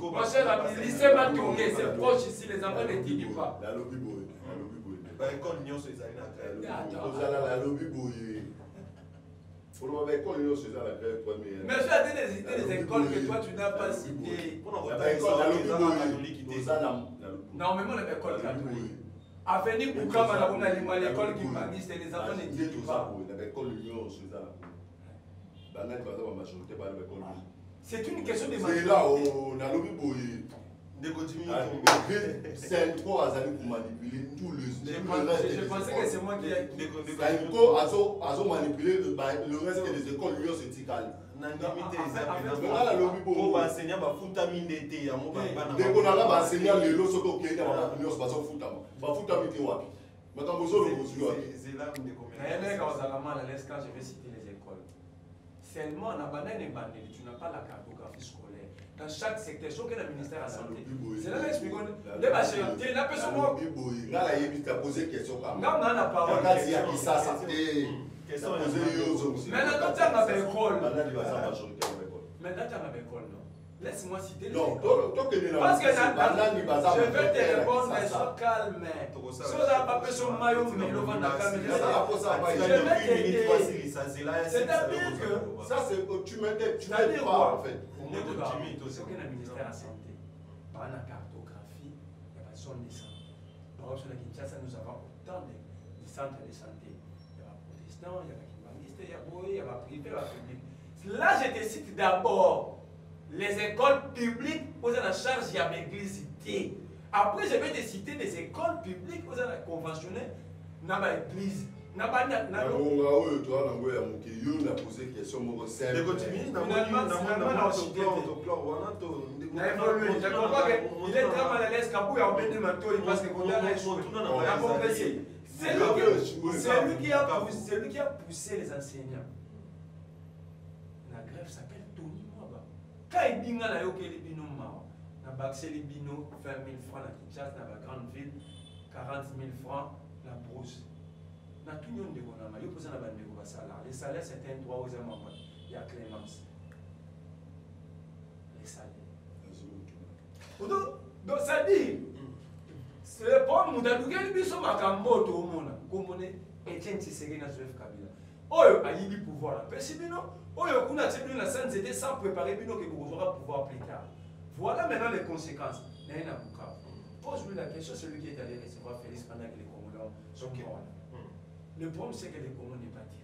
Mon cher ami, lycée Matongé, c'est proche ici, les enfants ne t'édient pas. Mais tu as des écoles que toi tu n'as pas citées. Normalement, l'école catholique. Avenue Boukama, on a l'école qui magiste et les enfants ne t'édient pas. C'est une question de majorité. C'est là où on a lobby boy. C'est trop à manipuler tout le reste. Je pensais que c'est moi qui ai. C'est manipuler le reste des écoles universitaires. Seulement, on a tu n'as pas la cartographie scolaire. Dans chaque secteur, sauf que le ministère de la Santé. C'est là que j'explique. La personne. Posé question comme ça. Non, non, parole. Maintenant, tu as une école. Maintenant, tu as une école, non? Laisse-moi citer les écoles. Parce que je vais te répondre, mais sois calme. C'est-à-dire que ça, c'est que tu m'aides pas en fait. C'est que le ministère de la Santé, par la cartographie, il y a pas de zone de santé. Par exemple, à Kinshasa, nous avons autant de centres de santé. Il y a protestants, il y a kimbangistes, il y a boy, il y a privé, il y a public. Là, je te cite d'abord les écoles publiques, vous avez la charge, il y a l'église. Après, je vais te citer des écoles publiques, vous avez la conventionnelle, il y a l'église. Tu as posé question. Il est très mal à l'aise quand il a oublié de manteau, parce que c'est lui qui a poussé les enseignants. La grève s'appelle Tony Mwaba. Quand il dit que les binos marrent, il a baxé les binos 20 000 francs à Kinshasa, dans la grande ville, 40 000 francs la brousse. Tout le monde les salaires, c'est un droit aux amendements. Il y a clémence. Les salaires. Donc, ça dit, c'est le problème. Nous avons dit que nous avons tout le monde. Comme on est Etienne Tshisekedi dans Joseph Kabila. Oh, il y a du pouvoir. Mais si nous, on a tenu la scène, c'était sans préparer, que vous aurez pouvoir plus tard. Voilà maintenant les conséquences. Pose-lui la question, celui qui est allé recevoir Félix pendant que les Congolais sont morts. Le problème, c'est que le Congo n'est pas dirigé.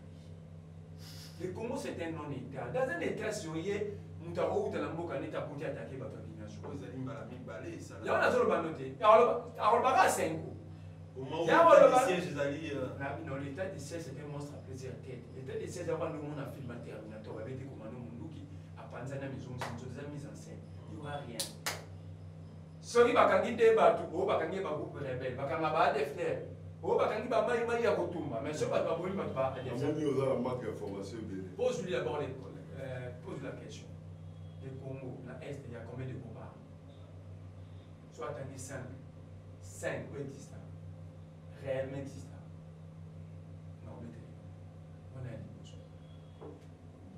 Le Congo, c'est un non-État. Dans un État sérieux, nous avons eu un État pour attaquer la domination. Il y a un autre banoté. Il y a un 5 ans. Il y a un siège. Non, l'état de siège, c'est un monstre à plusieurs têtes. L'état de siège, avant, nous avons un film Terminator avec des commandos Munduki à Panzana Maison, c'est une mise en scène. Il n'y aura rien. Sorry, bakangi débat, bakangi bagroupe rebelle, bakanga defner. Bakangi ba mai ya kotumba, mais ce pas pas bon, pas. Pose-lui d'abord pose la question. Le Congo, la Est, il y a combien de combats? Soit tu as dit 5. 5, où existe ça? Réellement existe ça? Non, mais on a dit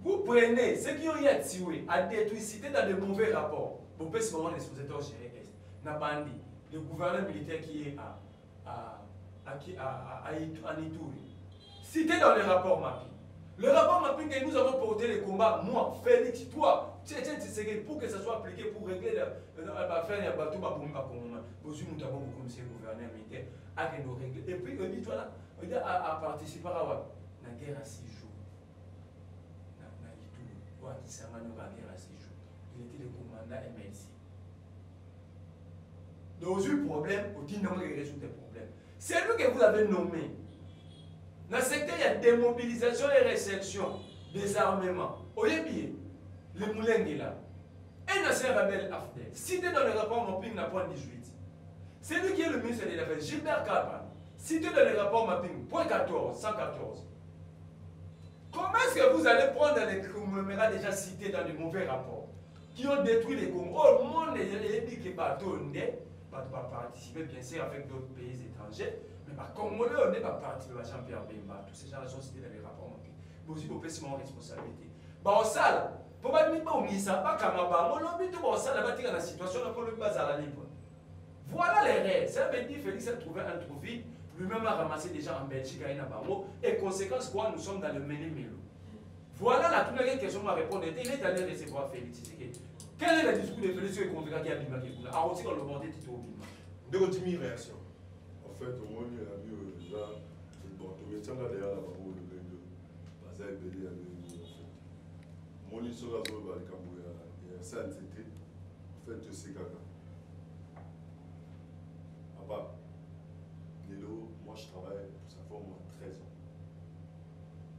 Vous prenez ceux qui ont été tués, à détruire, cités dans de mauvais rapports. Vous pouvez se moment les expositeurs gérés Est. Nabandi, le gouverneur militaire qui est à Ituri. Cité dans les rapports mapping. Le rapport mapping que nous avons porté les combats, moi, Félix, toi, pour que ça soit appliqué pour régler l'affaire de bateau, nous avons comme monsieur le gouverneur militaire, à nous régler. Et puis, toi, à participer à la guerre à 6 jours. Il était le commandant MLC. Donc, il y a eu problème, il y a résoudre des problèmes. C'est lui que vous avez nommé. Dans le secteur, il y a démobilisation et réception des armements. Oyebi, le Moulengue là. Un ancien rebelle Afdel, cité dans le rapport Mapping, point 18. C'est lui qui est le ministre de l'Affaires, Gilbert Kalman, cité dans le rapport Mapping, point 14, 114. Comment est-ce que vous allez prendre les conglomérats déjà cités dans les mauvais rapports qui ont détruit les Congos? Au monde, il y a des qui pas participer bien sûr avec d'autres pays étrangers, mais par Congolais, on n'est pas participer à Jean-Pierre Bemba. Tous ces gens-là sont cités dans les rapports. Mais aussi, vous pouvez se mettre en responsabilité. Bah, au sale, pour pas dire qu'on n'y pas comme un on l'a mis tout au sale, on va dire la situation, on peut le pas à la libre. Voilà les règles. Ça veut dire que Félix a trouvé un trou vide. Lui-même a ramassé des gens en Belgique à Inabarro. Et conséquence, quoi, nous sommes dans le Méli-Mélo. Voilà la première question à répondre. Il est allé recevoir Félix Tshisekedi. Quel est le discours de Félix qui est convaincu qu'il y a Bima qui est là? Alors, on dit qu'on le montait tout au Bima. De continuer réaction. En fait, au moins, il y a vu déjà, bon, tout le temps là derrière la barreau, le Bengue, Baza et Bélé, en fait. Mon histoire, il y a ça, c'était, en fait, c'est caca. À part, Nélo, moi je travaille, ça fait au moins 13 ans.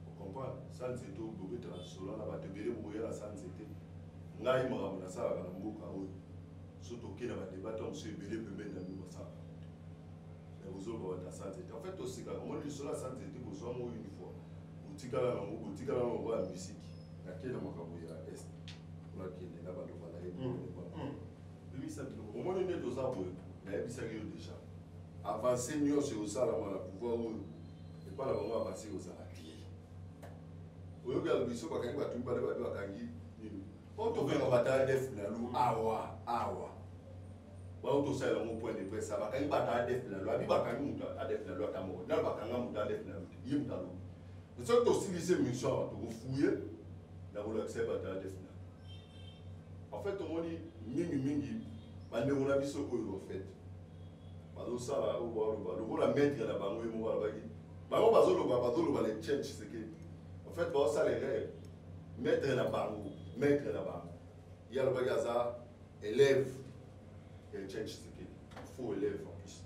Vous comprenez? Ça, c'était au Bobé, Solan, là, te Bélé, Bouya, la ça, c'était. Là, il m'a ramené ça à la Mboka, oui. Surtout qu'il y a des débats, on se Bélé peut mettre dans le ça. Mais vous avez la santé. En fait, aussi, quand on dit cela, la santé, vous avez une fois. Vous avez la musique. Il y a qui dans mon cabouille à l'Est. On a qui est là-bas, on va aller. Au moins, on est aux arbres. Mais il y a déjà. Avancer mieux sur ça, là, on va pouvoir. Et pas là, on va passer aux arbres. Vous regardez le biseau, quand il va tout parler, il va tout on trouve un bataille de Finalou, awa. On trouve ça au point de presse. Ça va quand il bataille de Finalou, il va quand il monte à de Finalou à Tamoro. Il va quand il monte à de Finalou. Il est monté. Mais ça, tu aussi laissé mission, tu fouiller, dans le bataille de Finalou. En fait, on dit, mingi, mais on a vu ce qu'on a fait. Parce que ça, on va la mettre là-bas, on va la baguer. Mais on va les change. En fait, on va ça les règles. Mettre là-bas. Mettre là-bas. Il y a le bagage élève et change ce qu'il faut élève en plus.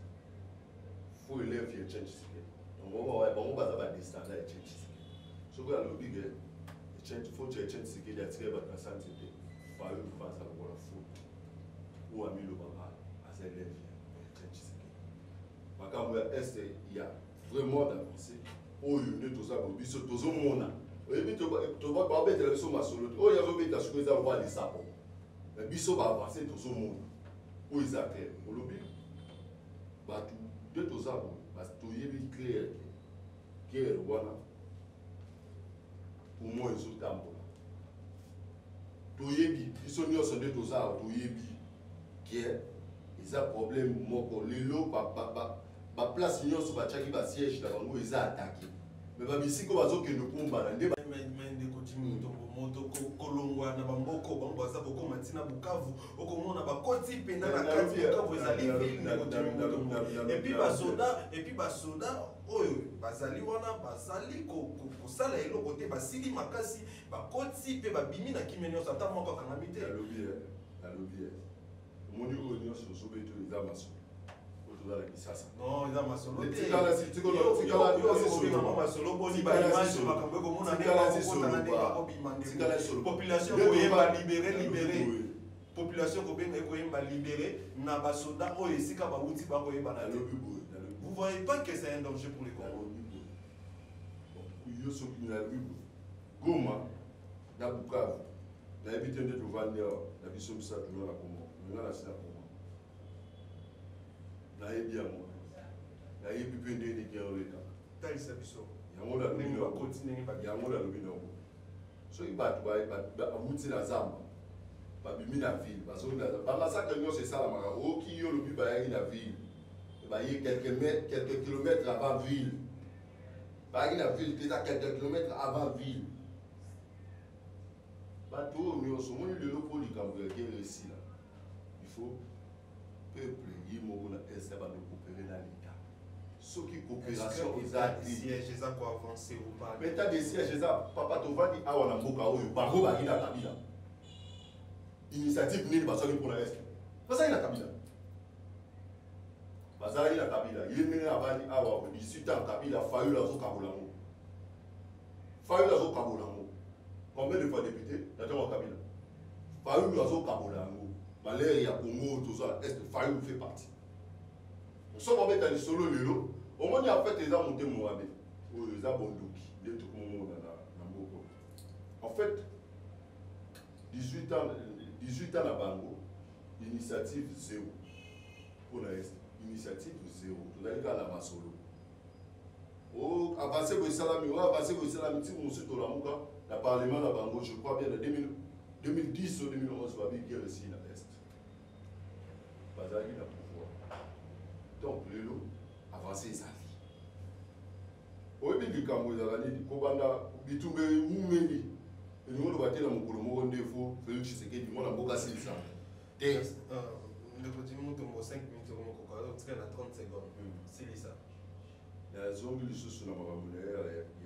Il faut élève et change ce qu'il donc on va des standards et change ce qu'il ce que le big change faut change ce qu'il y a très bonne santé pas eux pour faire ça pour la faute ou à mis le baba à ses élèves et change ce qu'il par contre est il y a vraiment d'avancée oh il y a tout ça pour biso tout le monde. Et puis, tu vas pas mettre la somme à solo. Oh, il y a un peu de choses à voir les sapons. Mais biso va avancer tout le monde. Où ils appellent. Au lobby. Bah, tout de tout ça, parce que tu y es clair. Qui est le voilà. Pour moi, ils sont tambour. Tu y es bi. Ils sont mis au centre de tout ça. Tu y es bi. Qui est. Ils ont problème. Moi, les lots, ma place, ils ont sur ma siège. Ils ont attaqué. Mais ici, comme ils ont que nous pouvons balader. Moto kolongwa na bamboko bango baza boko matina bukavu okomona bakoti pena na kati bukavu ezali ville et puis basoda oyo bazali wana bazali kosala eloko te basili makasi bakoti pe babimi na kimeni nyonso ata moko akangami te alobi omoni oyo nyonso osobeto eza masolo non, il y a ma solo. Population libérée, Nabasoda, vous voyez pas que c'est un danger pour les Congolais. Goma, Nabukavu, l'habitude de vendre la vision de ça, tu vois la Congo. Là, il y a bien moi. Là, il y a plus de l'État. T'as eu ça, Bissot. Il y a un mot là, il y a un mot là, soki bato bamuti na zamba babimi na ville bazongi na zamba bamasakre nyonso esalamaka oki yo lobi bayaki na ville baye quelques kilomètres avant ville bayaki na ville te eza quelques kilomètres avant ville bato oyo nyonso omoni lelo mpo likambo ya guerre esila il faut peuple ye moko na est bando coopérer na l'état soki coopération eza siège eza ko avancer ou pas meta de siège eza papa tovandi awa na mboka oyo bango baki na kabila initiative nini bazwaki mpona est bazalaki na kabila bazalaki na kabila ye ndenge avandi awa 18 ans kabila fayulu azokabola ngo fayulu azokabola ngo combien de fois député na ntango ya kabila fayulu azokabola yango malere ya congo tozala est fayulu fait partie soki babeta lisolo lelo omoni en fait eza motema wabe oyo eza bondoki nde tokomomona na moko en fait 18 ans na bango initiative zéro mpona est initiative zéro tozali kaka na masolo avance boesalami oyo avance boesalami ntina mosusu tolamuka na parlement na bango je crois bien na 2010 ou 2011 babi guerre esi na est bazalaki na pouvoir donc lelo avance ezali oyebi likambo ezala nini kobanda bitumba mumeli elingi oloba te na mokolo moko nde fo Félix Tshisekedi mwana mboka silisa te ndekotimi motombo 5 minutes okomokoka otika na 30 secondes silisa nazongi lisusu na makambo na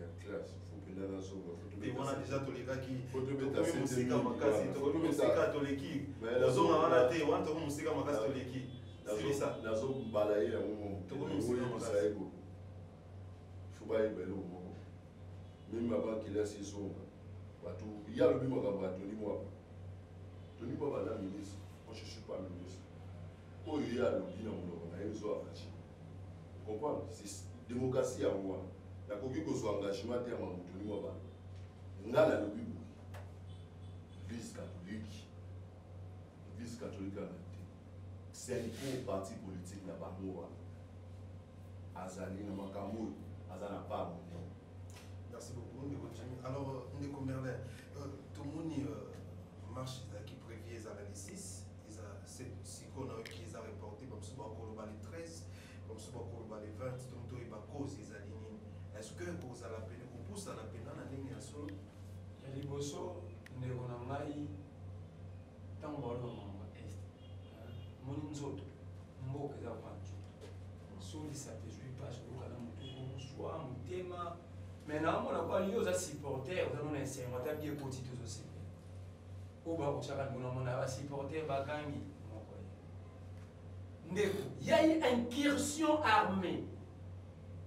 ya classe fo mpenza nazonga wana deja tolekaki Photobeta mosika makasi mosika toleki ozonga wana te wana tokomi mosika makasi toleki silisa nazombala ye yango mokoyebisa ego fo bayeba eloko moko meme abankelasi ezonga bato ye alobi makambo ya Tony Mwaba na ministre moi je suis pas ministre oyo ye alobi na monoko na ye zo avaci comprendre c'est démocratie ya mwa nakoki kozwa engagement te ya makambo Tony Mwaba nga nalobi boye vice catholique ana te senko parti politique na bango wana azali na makambo oyo aza na part monene. Merci beaucoup Ndeko Jimmy. Alors Ndeko Merlin tomoni marche qui prévient à la 6 si qu'on a qui est reporté comme ça bakoloba les 13 comme ça bakoloba les 20 donc to iba cause ezali nini est-ce que cause à la peine ko pousse à la peine na ndenge ya solo ya liboso ndeko na ngai tango baloma est moni nzoto mboka eza kwa nzoto solisa tezwi page lokala mutuku soit mutema maintenant mona kwa yo za supporter ozana na enseignement tabi ekoti tozo oba kochaka ngona mona ba supporter bakangi moko ndeko il y a une incursion armée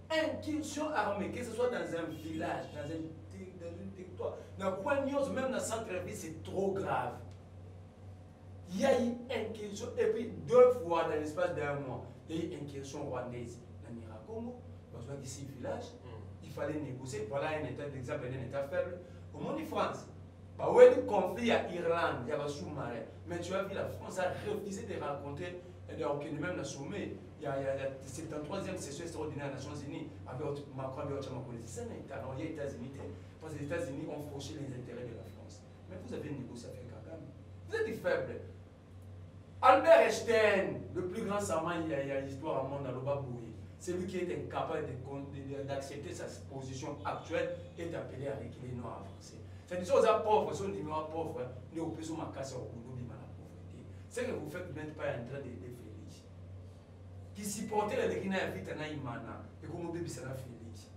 que ce soit dans un village dans un territoire na kwa nyos même dans centre-ville c'est trop grave. Il y a eu incursion et puis 2 fois dans l'espace d'un mois il y a eu incursion rwandaise dans Nirakongo parce que ici village il fallait négocier. Voilà un état d'exemple, un état faible. Au monde de France, bah où est le conflit à Irlande, il y a un sous-marin. Mais tu as vu, la France a refusé de rencontrer, donc même le sommet, il y a 73e session extraordinaire des Nations Unies, avec Macron, avec Macron. C'est un état, non, il y a les États-Unis, parce que les États-Unis ont fauché les intérêts de la France. Mais vous avez négocié avec Kagame. Vous êtes faible. Albert Einstein, le plus grand savant, il y a l'histoire au monde dans le Baboué. C'est lui qui est incapable d'accepter sa position actuelle et d'appeler à l'équilibre non avancé. C'est des choses à pauvres, sont des noirs pauvres, ne vous pouvez pas casser au boulot de la pauvreté. Ce que vous faites, vous n'êtes pas en train de Félix. Qui supportait la déclinaison à vite en Aïmana et comme au bébé, c'est la Félix.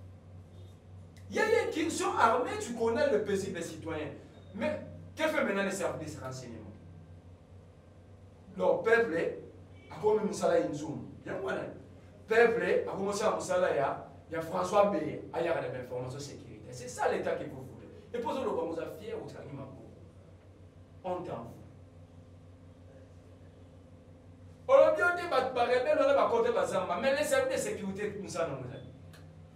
Il y a une question armée, tu connais le paisible des citoyens. Mais que fait maintenant les services de renseignement? Le peuple a comme une salle in Zoom. Il y a quoi? Peuple a commencé à Moussala, il y a François B. Il y a l'information sécurité. C'est ça l'État que vous voulez. Et posez-le comme vous êtes fiers au Tragima. Honte en vous. Aujourd'hui, on a mais les services de sécurité, nous savons.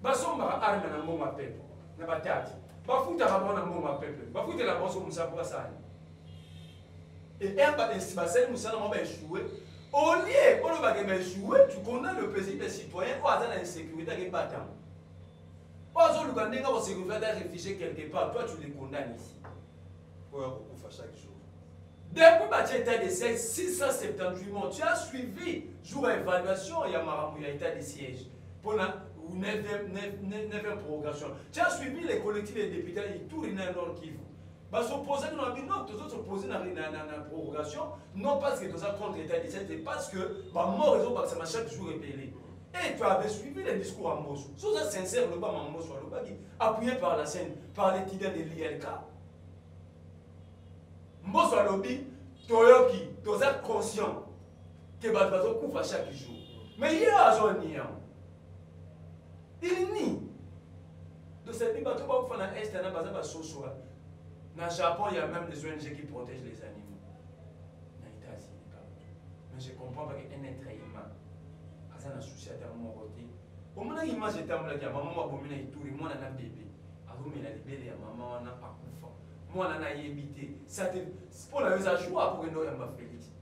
Basomba arme na mbonga peuple. Na batati. Bafuta rabona mbonga peuple. Bafuta la bosso Moussa pour ça. Et herba de Sibasel Moussa n'a échoué. Au lieu, on va échouer, tu connais le plaisir des citoyens, ou à la insécurité qui est battant. Pas au Lugandais, on s'est réfugié quelque part, toi tu les condamnes ici. chaque jour. Depuis que état de siège, 678 mois, tu as suivi, jour évaluation, il y a état de siège. Pour la 9e prorogation. Tu as suivi les collectifs et les députés, ils tournent dans Nord Kivu. Parce que s'opposer non, tous autres s'opposer dans la prorogation, non parce que tu as contre l'état de siège, c'est parce que mort raison parce que chaque jour est payé. Et tu avais suivi les discours à Mosso. Sois sincère, le bas Mosso, le bas appuyé par la scène, par les tidens de l'ILK. Mosso lobby, Toyoki, tu es conscient que tu vas couper chaque jour. Mais il y a un niant. Il nie. Donc c'est dit que tu vas faire un est, tu vas faire un socio. Dans le Japon, il y a même des ONG qui protègent les animaux. Dans les États-Unis, mais je comprends pas qu'un être humain a un souci à mon côté. Au moment où l'image est en blague, maman a abominé et tout, moi on a un bébé. Alors il a libéré maman on a pas couffé. Moi on a évité. C'est pour la raison joie pour que nous ayons Félix.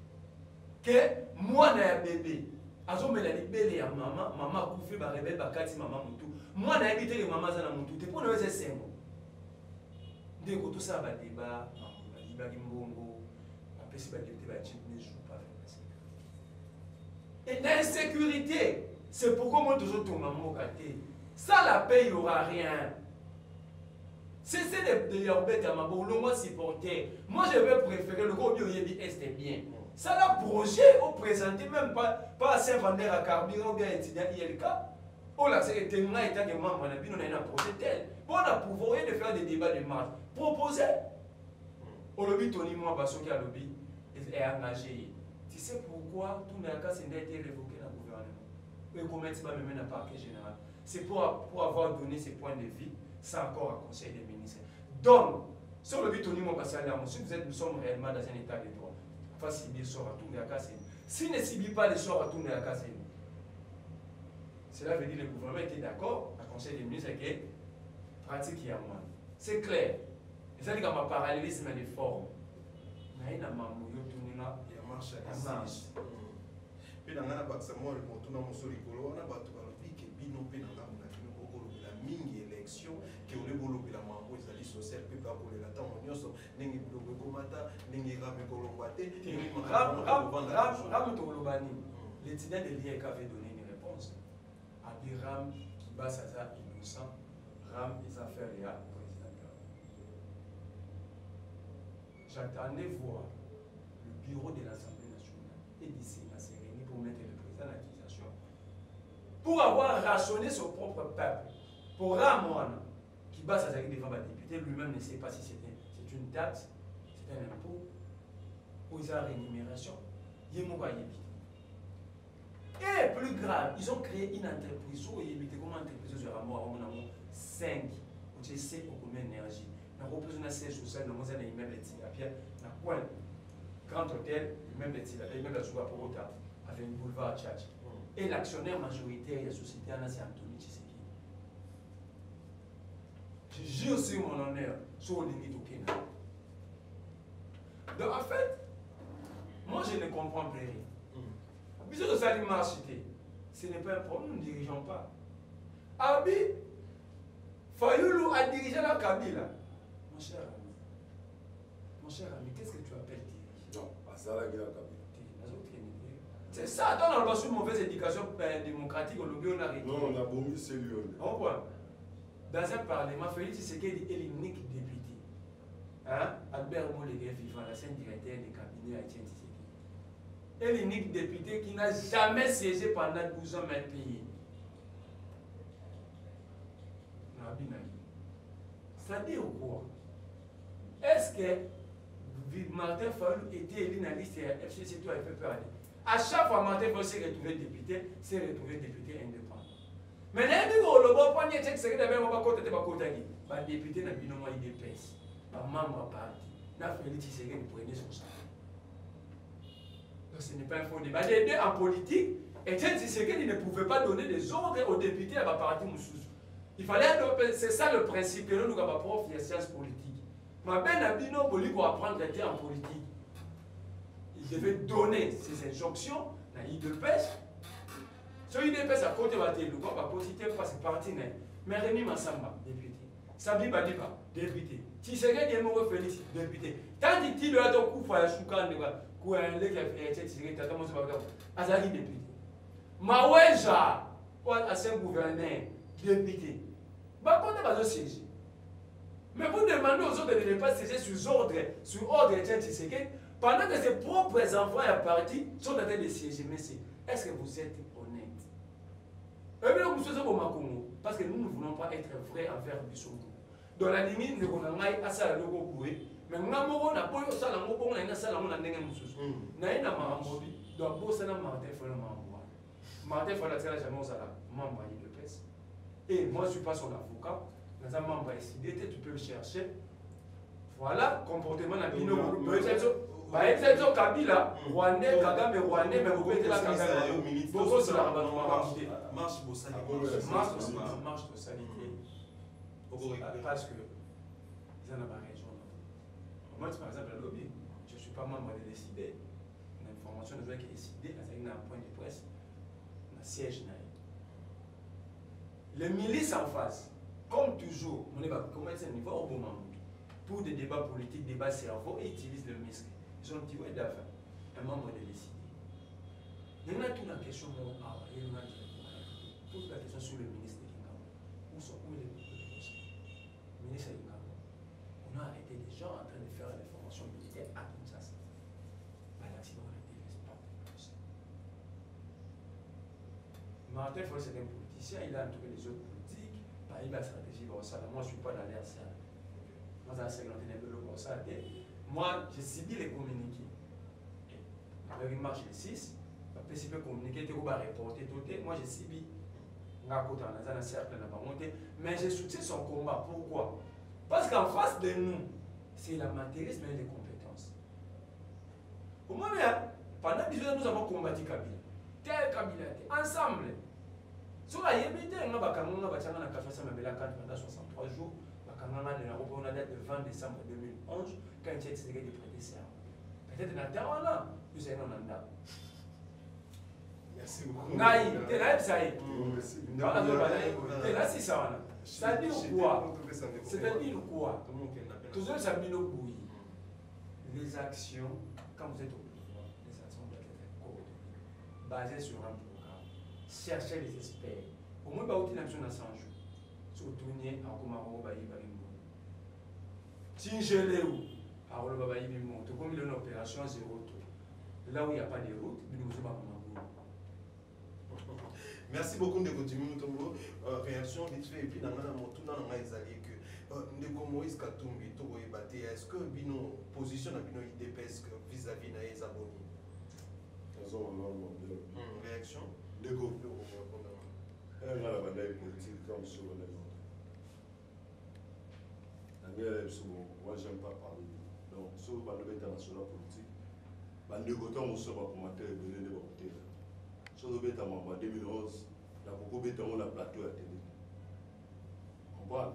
Que moi on a un bébé. Alors il a libéré maman, maman a couffé, bah rebelle, bah kati maman moutou. Moi on a évité que maman zana moutou. C'est pour nous raison simple. Dès que tout ça va débat, il va gimbongo, après si va débuter va dire ne joue pas avec. Et l'insécurité, c'est pourquoi moi toujours ton maman au côté. Ça la paix, il n'y aura rien. Cessez de yarbet à ma boule, moi supporter. Moi je vais préférer le gros bioyebi est bien. Ça l'a projet au présenté même pas à Saint-Vander à carburant ou bien étudiant ILK. Oh là, c'est tellement état de membre, on a un projet tel. Bon, on a pouvoir de faire des débats de marche. Proposer. Au lobby, Tony, moi, parce qu'il y a le lobby, est engagé. Tu sais pourquoi tout le cas c'est été révoqué dans le gouvernement? Et comment tu vas me mettre dans le parquet général? C'est pour avoir donné ses points de vue, sans encore un conseil des ministres. Donc, sur le but, Tony, moi, parce que si nous sommes réellement dans un état de droit, enfin, si bien sort à tout le cas, c'est nous. S'il ne subit pas les sorts à tout le cas, c'est nous. Cela veut dire que le gouvernement était d'accord, le conseil des ministres, que pratique il y a moins. C'est clair. C'est-à-dire qu'il y a un parallélisme des formes. Mais il y a un marche à marche. Puis dans la Baxamo, le contour dans mon sol, on a battu le pic et bino pénal, la mini élection, qui on est beau la mambo, les alliés sociaux, puis pas pour les latins, on y a n'engi bloqué comata, n'engi ramé colombate, ram tolobani. L'étudiant de l'IEC avait donné une réponse. Ram qui bat ça innocent, Ram les affaires et à président. J'attendais voir le bureau de l'Assemblée nationale et d'ici à se réunir pour mettre le président en accusation. Pour avoir rationné son propre peuple. Pour Ramon, qui bat sa devant le député, lui-même ne sait pas si c'est une taxe, c'est un impôt, ou c'est une rémunération. Il y a et plus grave, ils ont créé une entreprise où ils évitent comment entreprise sur Ramon, on a 5, où tu sais combien d'énergie. On a repris une siège social, on a un immeuble de Pierre, on a quoi? Grand hôtel, immeuble de immeuble de Souga pour Ota, avec un boulevard à Tchatch. Et l'actionnaire majoritaire de la société, c'est Anthony Tshisekedi. Je jure sur mon honneur, sur le limite au Kenya. Donc en fait, moi je ne comprends plus rien. Puisque nous allons marcher, ce n'est pas un problème, nous ne dirigeons pas. Abi, Fayoulou a dirigé la Kabila. Mon cher ami, qu'est-ce que tu appelles diriger? Non, pas ça la Kabila. C'est ça, dans le bassin de mauvaise éducation démocratique, on a arrêté. Non, on a vomi celui-là. On voit. Dans un parlement, Félix Tshisekedi est l'unique député. Hein? Albert Molégué vivant, la scène directeur des cabinets haïtiens Tshisekedi. Et l'unique député qui n'a jamais siégé pendant 12 ans dans le pays. C'est-à-dire quoi? Est-ce que Martin Fayulu était élu dans la liste FCC toi et PPRD? À chaque fois, Martin Fayulu s'est retrouvé député indépendant. Mais là, il y a un point de vue qui est un député dans le binomie IDPS, un membre parti, n'a fait Félix Tshisekedi pour aider son sang. Donc ce n'est pas un faux débat. En politique, Etienne Tshisekedi ne pouvait pas donner des ordres aux députés à la partie Moussous. Il fallait, c'est ça le principe, que nous avons prof de sciences politiques. Mais Ben Abino, pour apprendre à être en politique, il devait donner ses injonctions dans l'IDPS. Sur l'IDPS, à côté de la télé, à côté de c'est parti, mais Rémi Massamba, député. Sabi Badiba, député. Tshisekedi Moko Félix, député. Tant qu'il y a un coup pour la choukan, pour un lec à Tshisekedi, Azali député. Maweja, ancien gouverneur, député. Bah, quand on va siéger. Mais vous demandez aux autres de ne pas siéger sous ordre de Tshisekedi, pendant que ses propres enfants et partis sont en train de siéger. Mais est-ce que vous êtes honnête? Parce que nous ne voulons pas être vrais envers Bissou. Dans la limite, nous avons à ça le logo. Mais nous avons un peu de ça, nous avons un salle, nous avons un sous. Nous avons un mobile, donc pour ça, nous avons un Martin Fala jamais membre de presse. Et moi, je ne suis pas son avocat. Nous avons membre décidé, tu peux le chercher. Voilà, comportement de Bino. Par exemple, Kabila, Rwandais, Kagame, Rwandais, mais vous pouvez la Kagame. Beaucoup de la marche pour ça. Marche pour salité. Parce que ils en ont pas raison. Moi, par exemple, le lobby, je ne suis pas membre de décider. L'information de qui est décidée, c'est un point de presse, un siège. Les milices en face, comme toujours, on est comment est-ce niveau au bon moment. Pour des débats politiques, débats cerveau, ils utilisent le muscle. Ils ont dit, ouais, d'affaires, un membre de décider. Il y a toute la question, il y a toute la question sur le ministre de Kingambo. Où sont les ministres de Kingambo? On a arrêté des gens en train de faire des formations militaires à Kinshasa. L'accident a été respecté. Martin Fayulu, c'est un politicien, il a entouré les autres politiques, par la stratégie, moi je ne suis pas dans l'air ça. Moi, j'ai subi les communiqués. Avec une marche de 6, je peux communiquer, je peux reporter tout. Moi, j'ai subi un cercle, mais je soutiens son combat. Pourquoi? Parce qu'en face de nous, c'est l'amateurisme et les compétences. Au moins, pendant 18 ans, nous avons combattu Kabila. Tel Kabila, ensemble. Sur la yébité, nous avons pendant 63 jours. On a date de 20 décembre 2011, quand il a été de prêter serment. Peut-être dans le terrain là, nous avons un mandat. Merci beaucoup. Naï, t'es là, ça y est. T'es là, c'est ça. Ça dit quoi? C'est-à-dire quoi? Toujours ça dit bouillir. Les actions, quand vous êtes au pouvoir, les actions doivent être coordonnées, basées sur un programme. Cherchez les experts. Au moins, vous avez une action dans 100 jours. Tourner à Komaro Baïbimbo. Tingeleu, à Oloba Baïbimbo. Tout comme il y a une opération zéro tour. Là où il n'y a pas de route, nous sommes à merci beaucoup de continuer notre réaction vite fait. Et puis, dans la ezali que Ndeko Moïse Katumbi, Togo et Baté, est-ce que Bino position à Bino IDPS vis-à-vis de les abonnés? Réaction Ndeko. Elle a la bataille politique comme sur les autres. Moi, j'aime pas parler. Donc, sur le international politique, les côtés on se va commenter et donner des côtés. Sur le bêta en 2011, la beaucoup bêta on a plateau à télé. On parle.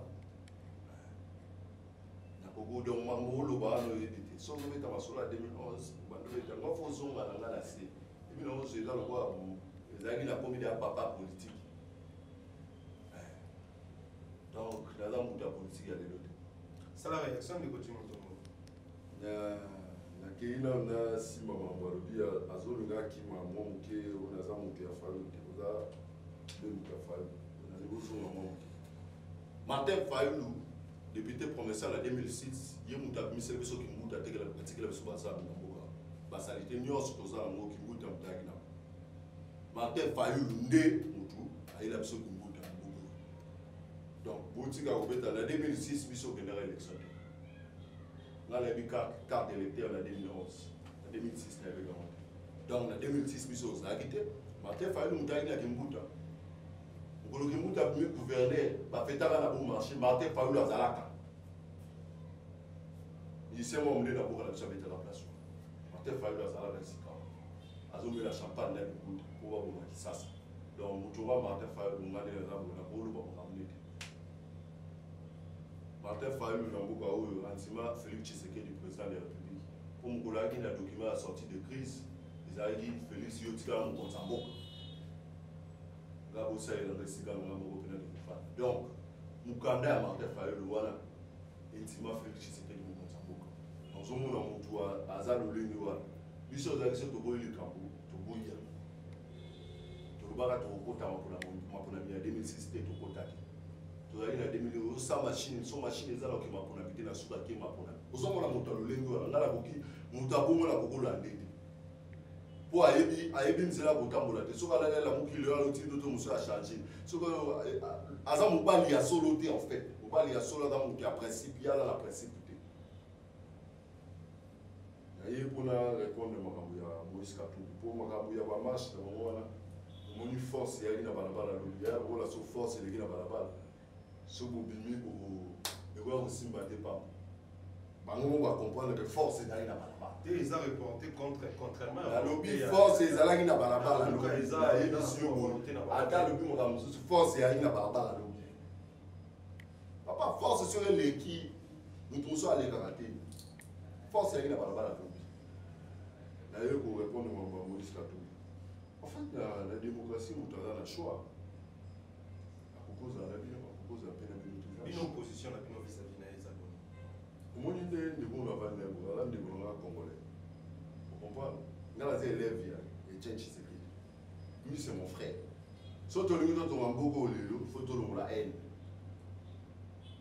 La beaucoup de mambo le bas le député. Sur le bêta en 2011, le bêta on faut son à la C. 2011 c'est dans le bois. Les amis la commis d'un papa politique. Donc, dans la politique, il y a des autres. C'est la réaction de continuer tout le monde. Nakina na si mama mwarubi azolunga ki mama muke onaza muke afalu oza de muke afalu onaza bozo mama muke Martin Fayulu député provincial en 2006 ye muta misel biso ki muta tekela article biso basa na mboka basalite nyos toza ngo ki muta mutagina Martin Fayulu nde mutu ayela biso ki muta mboka donc politique a obeta la 2006 biso général élection. Là, il y a une carte d'électeur en 2011. En 2006, il y avait donc en 2006, il y a quitté. Martin Fayulu, il y a un Kimbuta. Le Kimbuta a mieux gouverner. Il fait un bon marché. Martin Fayulu a Zalaka. Il s'est emmené d'abord à la place. Martin Fayulu a Zalaka ici. Il a mis la champagne dans le Kimbuta pour voir comment il s'asse. Donc, il y a Martin Fayulu, il a mis la Martin Fayulu Nambuka ou Antima Félix Tshisekedi, président de la République. Pour me collager dans le document à sortie de crise, ils ont dit Félix Yotika Mkonsambo. Gabosa est dans le Sigan Nambuka. Donc, mukanda ya Martin Fayulu wana intima Félix Tshisekedi mokonzi mboka nazomona mutu aza lolenge wana biso ozalaki so toboyi likambo toboya tolobaka tokokota maponami ya 2006 te tokotaki tozalaki na 2000 osa machine so machine eza nakoki maponami te na suka ke maponami ozomona moto ya lolenge wana nga nakoki moto abomona kokolande te po ayebi nzela kotambola te soki alalela mokili oyo aloti ndoto mosu achange soki aza mobali ya solo te en fait mobali ya solo aza moto ya principe yala na principe te naye mpona répondre makambo ya Moïse Katumbi mpo makambo ya bamarshe na bango wana omoni force eyaki na balabala lobi ya kola so force eleki na balabala so bobimi ekoya kosimba te pamba bango mo bacomprendre que force ezalaki na balabala ils ont reporté contrairement à l'objet force ezalaki na balabala ata lobi mokambo mosusu force eyaki na balabala lobi papa force sur eleki moto mosusu alekaka te force eyaki na balabala lobi naye korépondre makambo ya Moïse Katumbi en fait la démocratie moto aza na choix akokozala na bino akokozala mpe na bino opposition na bino vis-à-vis na eza boni omoni nde ndeko na vandi yango aza ndeko nanga congolais okomprendre nga naza élève ya Etienne Tshisekedi lui c'est mon frère so tolingi totonga mboka olelo fo tolongola haine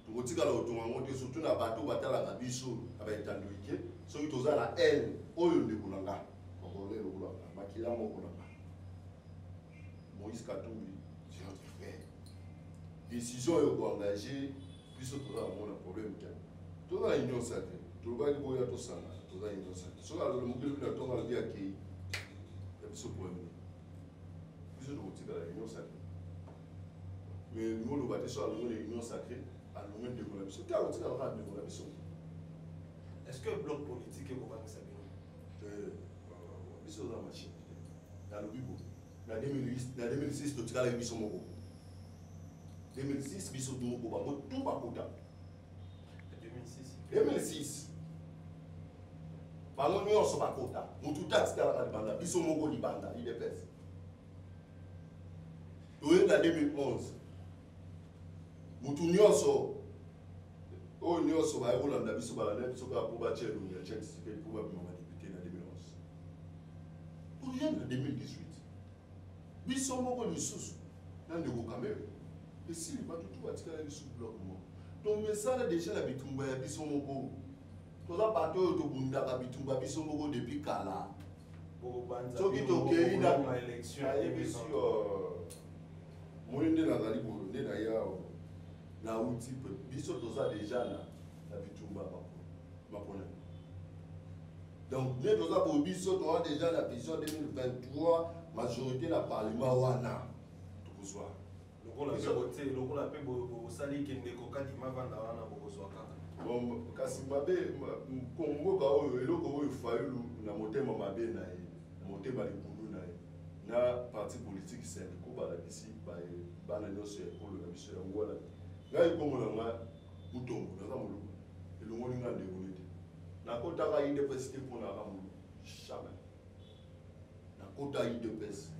tokotikala kotonga ngo te surtout na bato batalaka biso na baetandoike soki toza na haine oyo ndeko na nga congolais lokola makila moko na nga Moïse Katumbi c'est notre frère décision oyo koengage biso toza namona problème te toza na union sacrée tolobaki boya tosanga toza union sacrée soki alolo mokili bino atonga lobi akei ya biso problème biso tokotikala union sacrée mais lingo oloba te so alongo na union sacrée alongo ndeko na biso te akotikala kaka ndeko na biso est-ce que bloc politique ekobangisa bino biso oza machine nalobi bo na 2006 totikalaki biso moko 2006 biso moko bango tout bakota 2006 bango nyonso bakota motu taxi talaka libanda biso moko libanda idps toyenda 2011 motu nyonso oyo nyonso baye kolanda biso balanda biso kaka mpo batia elongi ya Etienne Tshisekedi mpo babima badepute na 2011 toyenda 2018 biso moko lisusu na ndeko kamere esili bato tu batikala biso bloc moko tomesala deja na bitumba ya biso moko toza bato oyo tobundaka bitumba biso moko depuis kala soki tokei nayebiso moi nde nazali boyo nde naya na uti biso toza deja na bitumba mapona donc nde toza boyo biso toza deja na vision 2023 majorité na parlement wana tokozwa lokola mpe bosali kendeko kadima vanda wana bokozwa kaka kasi mabe mboka oyo eloko oyo Fayulu na motema mabe na ye na motema likundu na ye na parti politique syndico balakisi bana nyonso ya ekolo na biso yango wana ngai komona nga mutombo naza moluka elongoli nga ndeko nete nakotaka idps te mpona aka molu jamais nakota idps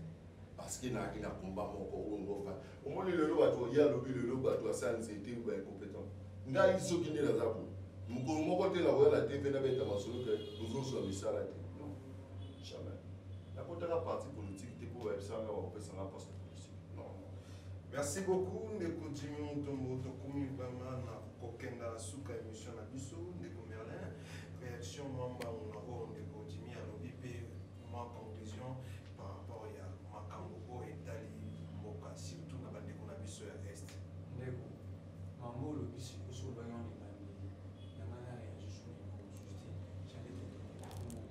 parce que naaki na komba moko oyo ngofa omoni lelo bato ya lobi lelo bato asala nzete baincompétent ngai soki nde naza boye mokolo moko te nakoya na tv nabeta masolo ke tozosula misala te non jamais nakotaka parti politique te mpo bayebisanga bakopesanga poste politique non. Merci beaucoup ndeko Jimmy Mutombo tokomi vraiment na kokenda na suka émission na biso ndeko Merlin réaction mwamba na oyo ndeko Jimmy alobi pe ma conclusion par rapport ya makambo oyo etali mboka surtout na bandeko na biso ya est ndeko mambo olobi sikoso bayoni nani nangana réagi sur une consulté j'allais te donner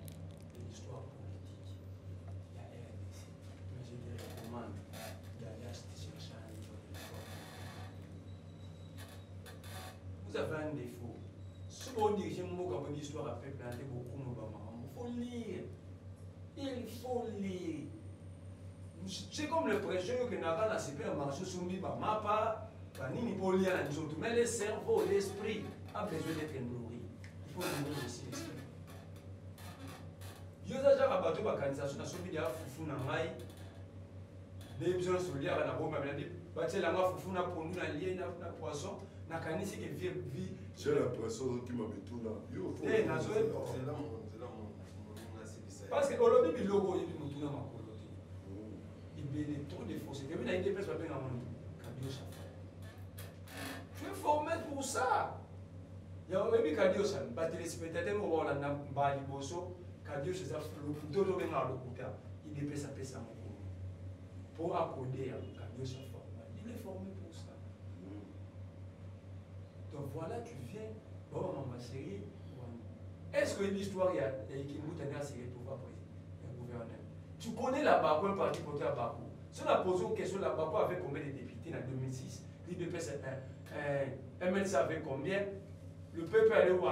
de l'histoire politique ya RDC mais je te recommande d'aller chercher un livre de l'histoire. Vous avez un défaut. Si vous dirigez un mot comme l'histoire a fait planter beaucoup de mamans, il faut lire. Il faut lire. C'est comme le prêcheur qui n'a pas la supermarché sur lui, mapa, nini pour lire la chose. Mais le cerveau, l'esprit a besoin d'être nourri. Il faut nourrir aussi l'esprit. Yo déjà rabattu par organisation na sobi ya fufu na ngai des besoins solidaires à la bombe à la vie. Bâtir la main fou na pondu na lié na poisson na kanisi qui vit. J'ai l'impression qu'il m'a mis tout là. Eh na zo. C'est là mon assis. Parce que au lobby logo il dit mutu na makolo te. Il béné trop de fausses. Que bien il dépêche pas bien en Kadio Chafa. Tu es formé pour ça. Il y a même Kadio Chafa, ba téléspectateur mo wala na ba liboso, Kadio Chafa le dodo bien na lokuta. Il dépêche à pesa mon pour accoder à Kadio Chafa. Il est formé pour ça. Donc voilà, tu viens, bon, ma chérie, est-ce que l'histoire, il y a qui nous tenait à se retrouver après le gouverneur? Tu connais la Bakou, un parti côté à Bakou. Si on a posé une question, la Bakou avait combien de députés en 2006? L'IDPS, MLC avait combien? Le PPL ou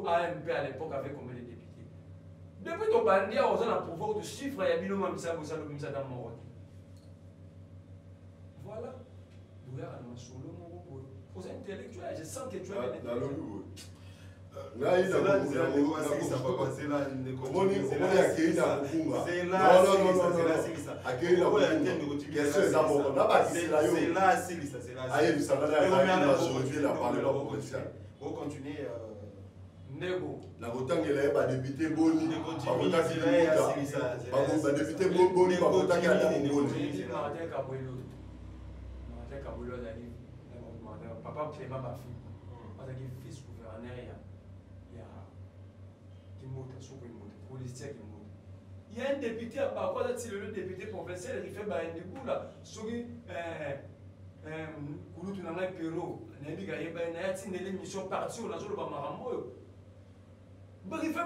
AMP à l'époque avait combien de députés? Depuis ton bandit, on a un pouvoir de chiffres, il y a bien un ça dans mon rôle. Voilà. Aux intellectuels, je sens que tu as bien dans le là, il a la rotangue est pas député Boni, papa Clément Bafi, parce qu'il est fils gouverneur, il y a qui monte, policier qui monte. Il y a un député à Bakou, le député provincial, il fait un là, sur Kouloutou Nanga Péro, il y a une émission partie où on a joué le Bamarambo. Il fait un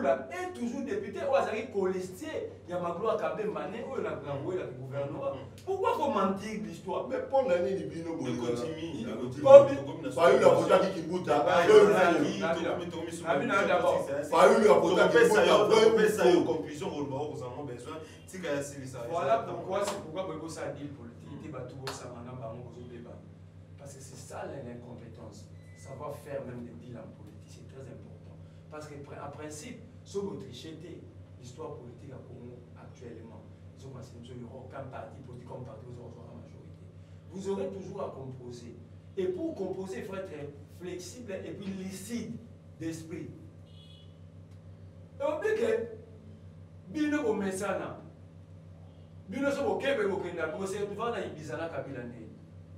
là, et toujours député, ou Azari Colestier, il y a Magloire Kabé Mané, ou il y a le gouvernement. Pourquoi faut mentir l'histoire? Mais pour l'année du bino, il pas eu la pota qui bouta, pas eu la pota qui conclusion, nous avons besoin. Voilà pourquoi c'est pourquoi ça dit politique, parce que c'est ça l'incompétence, savoir faire même des deals en politique, c'est très important. Parce qu'en principe, ce que vous trichez, l'histoire politique à Congo actuellement, ils ont passé aucun parti politique comme parti, vous aurez la majorité. Vous aurez toujours à composer. Et pour composer, il faut être flexible et puis lucide d'esprit. Et on dit que, bino ko mesana, bino so ko kebe ko kenda ko se devant na ibizana kabila ne.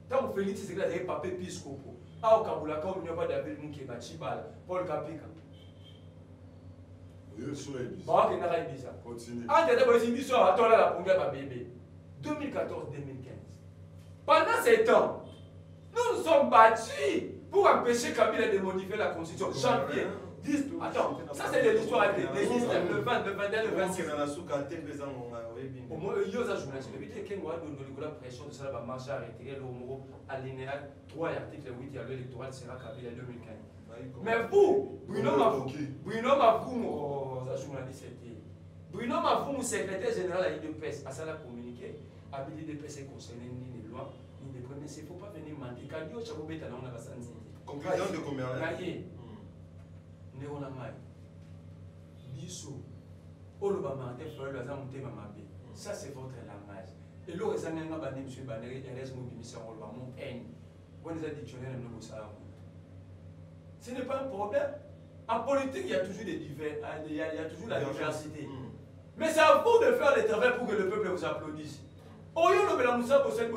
Tant que Félix c'est que là papa Piscopo. Ah au Kabula ka on pas David Mukeba Chibala, Paul Kapika. Bah, qui n'a pas dit ça. Continue. Ah, tu as dit que tu as la première bébé. 2014-2015. Pendant ces temps, nous nous sommes battus pour empêcher Kabila de modifier la constitution. Janvier. Attends, ça c'est de l'histoire des listes. Le 20, le 21, le 26. Au moins, il y a un journaliste. Il y a une pression de ça, va marcher à retirer le alinéa 3 et article 8 à l'électoral sera Kabila 2015. Mais vous, Bruno Mavou, journaliste, Bruno Mavou, secrétaire général à l'IDPS, à ça la communiqué, à l'IDPS est concerné ni les lois, ni les premiers, il ne faut pas venir mentir. Quand il y a un chabot, il y a un abassan. Conclusion de combien? Néonamai, Bissou, Olobama, ça c'est votre langage. Et là, vous avez un abonné, M. Baneri, et reste mobilisé en Olobama, mon haine. Vous avez un dictionnaire, nous vous savons. Ce n'est pas un problème. En politique, il y a toujours des il y a toujours la diversité. Mais c'est à vous de faire le travail pour que le peuple vous applaudisse. Au lieu de faire ça, vous avez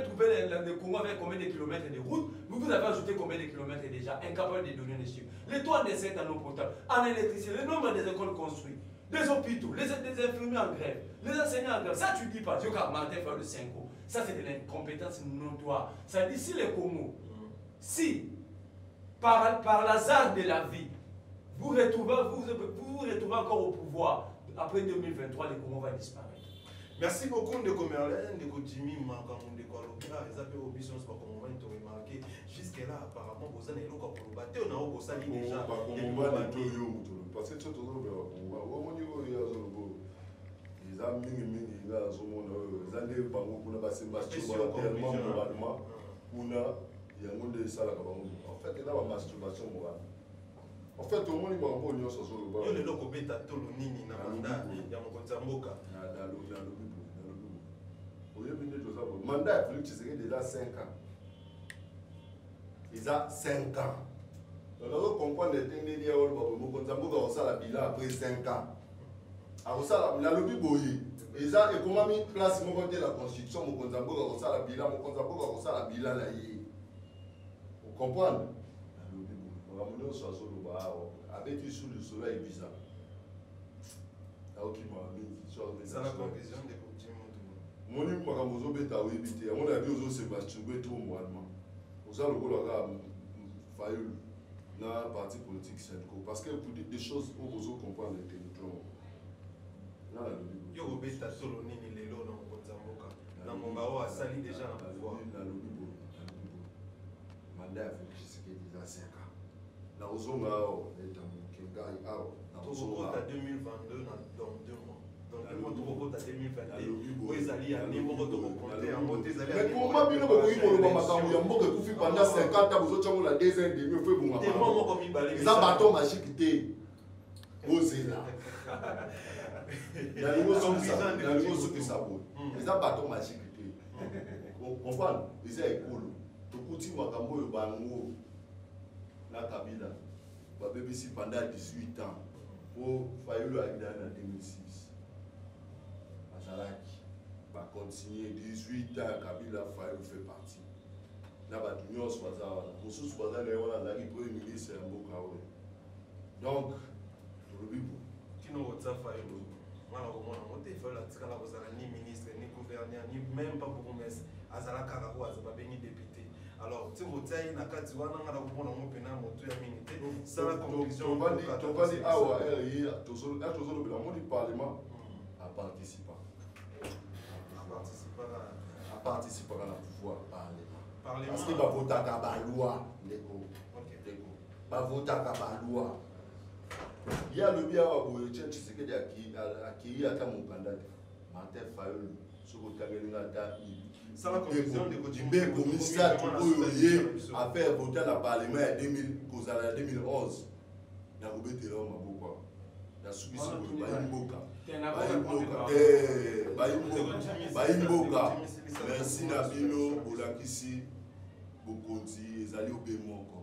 trouvé le Congo avec combien de kilomètres de route, vous avez ajouté combien de kilomètres déjà, incapable de donner les chiffres. Les toits des sept en eau potable, en électricité, le nombre des écoles construites, des hôpitaux, les infirmiers en grève, les enseignants en grève. Ça, tu dis pas, tu as Martin faire le 5 ans. Ça, c'est de l'incompétence notoire. Ça dit si les Congo, si par l'hasard de la vie, vous retrouvez encore au pouvoir, après 2023, les Congo va disparaître. Merci beaucoup, Ndeko Merlin, Ndeko Jimmy, Ndeko Alokera, les appels au business, par comment ils t'ont remarqué. Jusque-là, apparemment, vous avez un peu de bataille, on a un peu déjà. Parce que tu as En fait, au moins, il m'a envoyé un sur le bas. Il y a le logo bêta tolo nini na mandat ya mokonza mboka. Mandat Félix Tshisekedi déjà 5 ans. Il a 5 ans. Donc, on comprend les techniques de mokonza mboka au sala bilan après 5 ans. Alors ça, la lobby boyi. Et ça, et comment mis place mon côté la constitution mokonza mboka au sala bilan, mokonza mboka au sala bilan là yi. Vous comprenez? La lobby boyi. On va mener sur le bas avec du sous le soleil bizarre. C'est la conclusion des coutumes. Mon nom Makamozo Beta ou Ebité, on a vu aux Sébastien Beto Mouadman. Aux Alogolaga Fayou, dans parti politique Senko. Parce que pour des choses où vous comprenez les territoires. Là, la lobby. Yo Beta Solonini Lelo dans Konzamboka. Dans mon bao a sali déjà dans le pouvoir. La lobby. Mandat avec Tshisekedi dans 5 ans. Là, aux hommes, l'État Kengai, Toko à 2022 dans 2 mois. Dans 2 mois, Toko à 2022. Oui, Zali a Nemo de compter en moté Zali. Mais comment bien vous voyez pour le Makamu Yambo que vous faites pendant 50 ans, vous autres, la 2 ans et demi, vous faites bon. T'es moi comme il balait. Ils ont bâton magique, t'es. Osez là. Il y a des choses qui s'abonnent. Ils ont bâton magique, t'es. Vous comprenez? Ils ont école. Tout petit Makambo Yobango. La Kabila. Babé ici pendant 18 ans. Pour faire le Agdan en 2006. Azalaki va continuer 18 ans. Kabila Fayou fait partie. Là, il y a un soir. Pour ce soir, il y a un premier ministre et un beau carré. Donc, le but. Qui nous retient Fayou? Moi, je vais faire la ticala pour ni ministre, ni gouverneur, ni même pas pour mes Azala Karabo, Azababeni député. Alors, tu vois, tu as une carte, tu vas dans la commune, on peut pas monter la minute. C'est la conclusion. On va dire, ah ouais, le Parlement a participé. A participé à la pouvoir Parlement. Parce qu'il va voter à la loi. Va voter à la loi. Il y a le bien où le chef Tshisekedi a acquis à mon candidat. Martin Fayulu, ce que tu as gagné. Ça la conclusion de Kojimbe commissaire a fait voter à la Parlement en 2011. Il a oublié de l'homme à beaucoup. Il a subi ce que Baïmboka. Merci Nabino, Bolakisi, Bokonzi, Ezali Obemoko.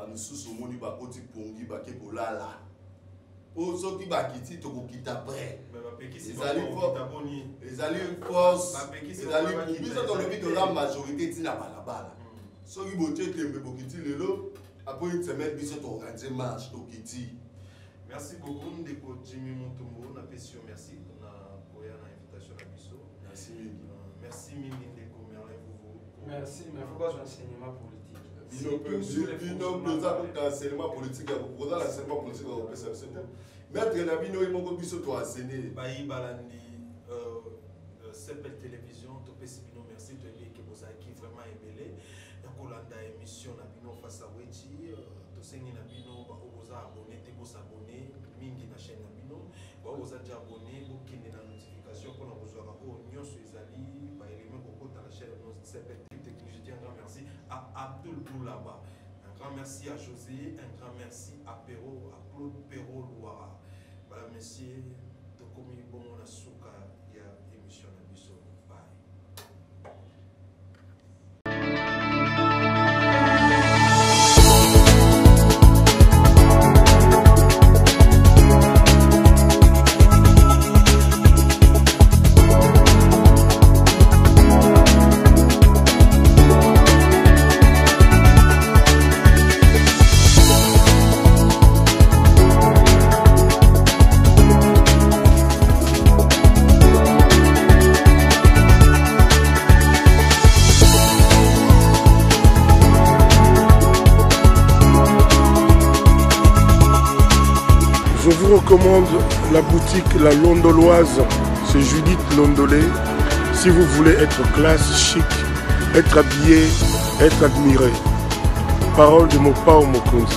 Nous sommes tous les gens qui sont là. Pour ceux qui sont quittés, ils après. Ils allaient force. Ils allaient dans le but de la majorité qui n'a pas la balle. Ceux qui sont quittés, après une semaine, ils sont organisés marche. Merci beaucoup, Ndeko Jimmy Montombo. Merci pour l'invitation à Bisso. Merci. Merci, Ndeko Merlin. Merci, mais il faut pas enseignement politique. Bino l'enseignement politique, vous posez l'enseignement politique au PCFCT. Maître Nabino, il m'a dit que tu as enseigné. Baï Balandi, Sepel Télévision, Topesibino, merci de dire que vous avez vraiment aimé. Kolanda émission Nabino face à Wechi, Tosengi Nabino, vous avez abonné, vous abonné, Mingi na chaîne Nabino, vous avez déjà abonné, vous avez la notification pour nous avoir au Nyon Suizali, par élément Koko dans la chaîne Sepel Technique. Je dis un grand merci à Abdul Boulaba, un grand merci à José, un grand merci à Perrault, à Claude Perrault Loira. Voilà, monsieur, Tokomi Bomona Souka, il y a émission Nabiso. Bye. Je vous recommande la boutique La Londoloise, c'est Judith Londolé. Si vous voulez être classe, chic, être habillé, être admiré. Parole de mon Pao Mokonzi.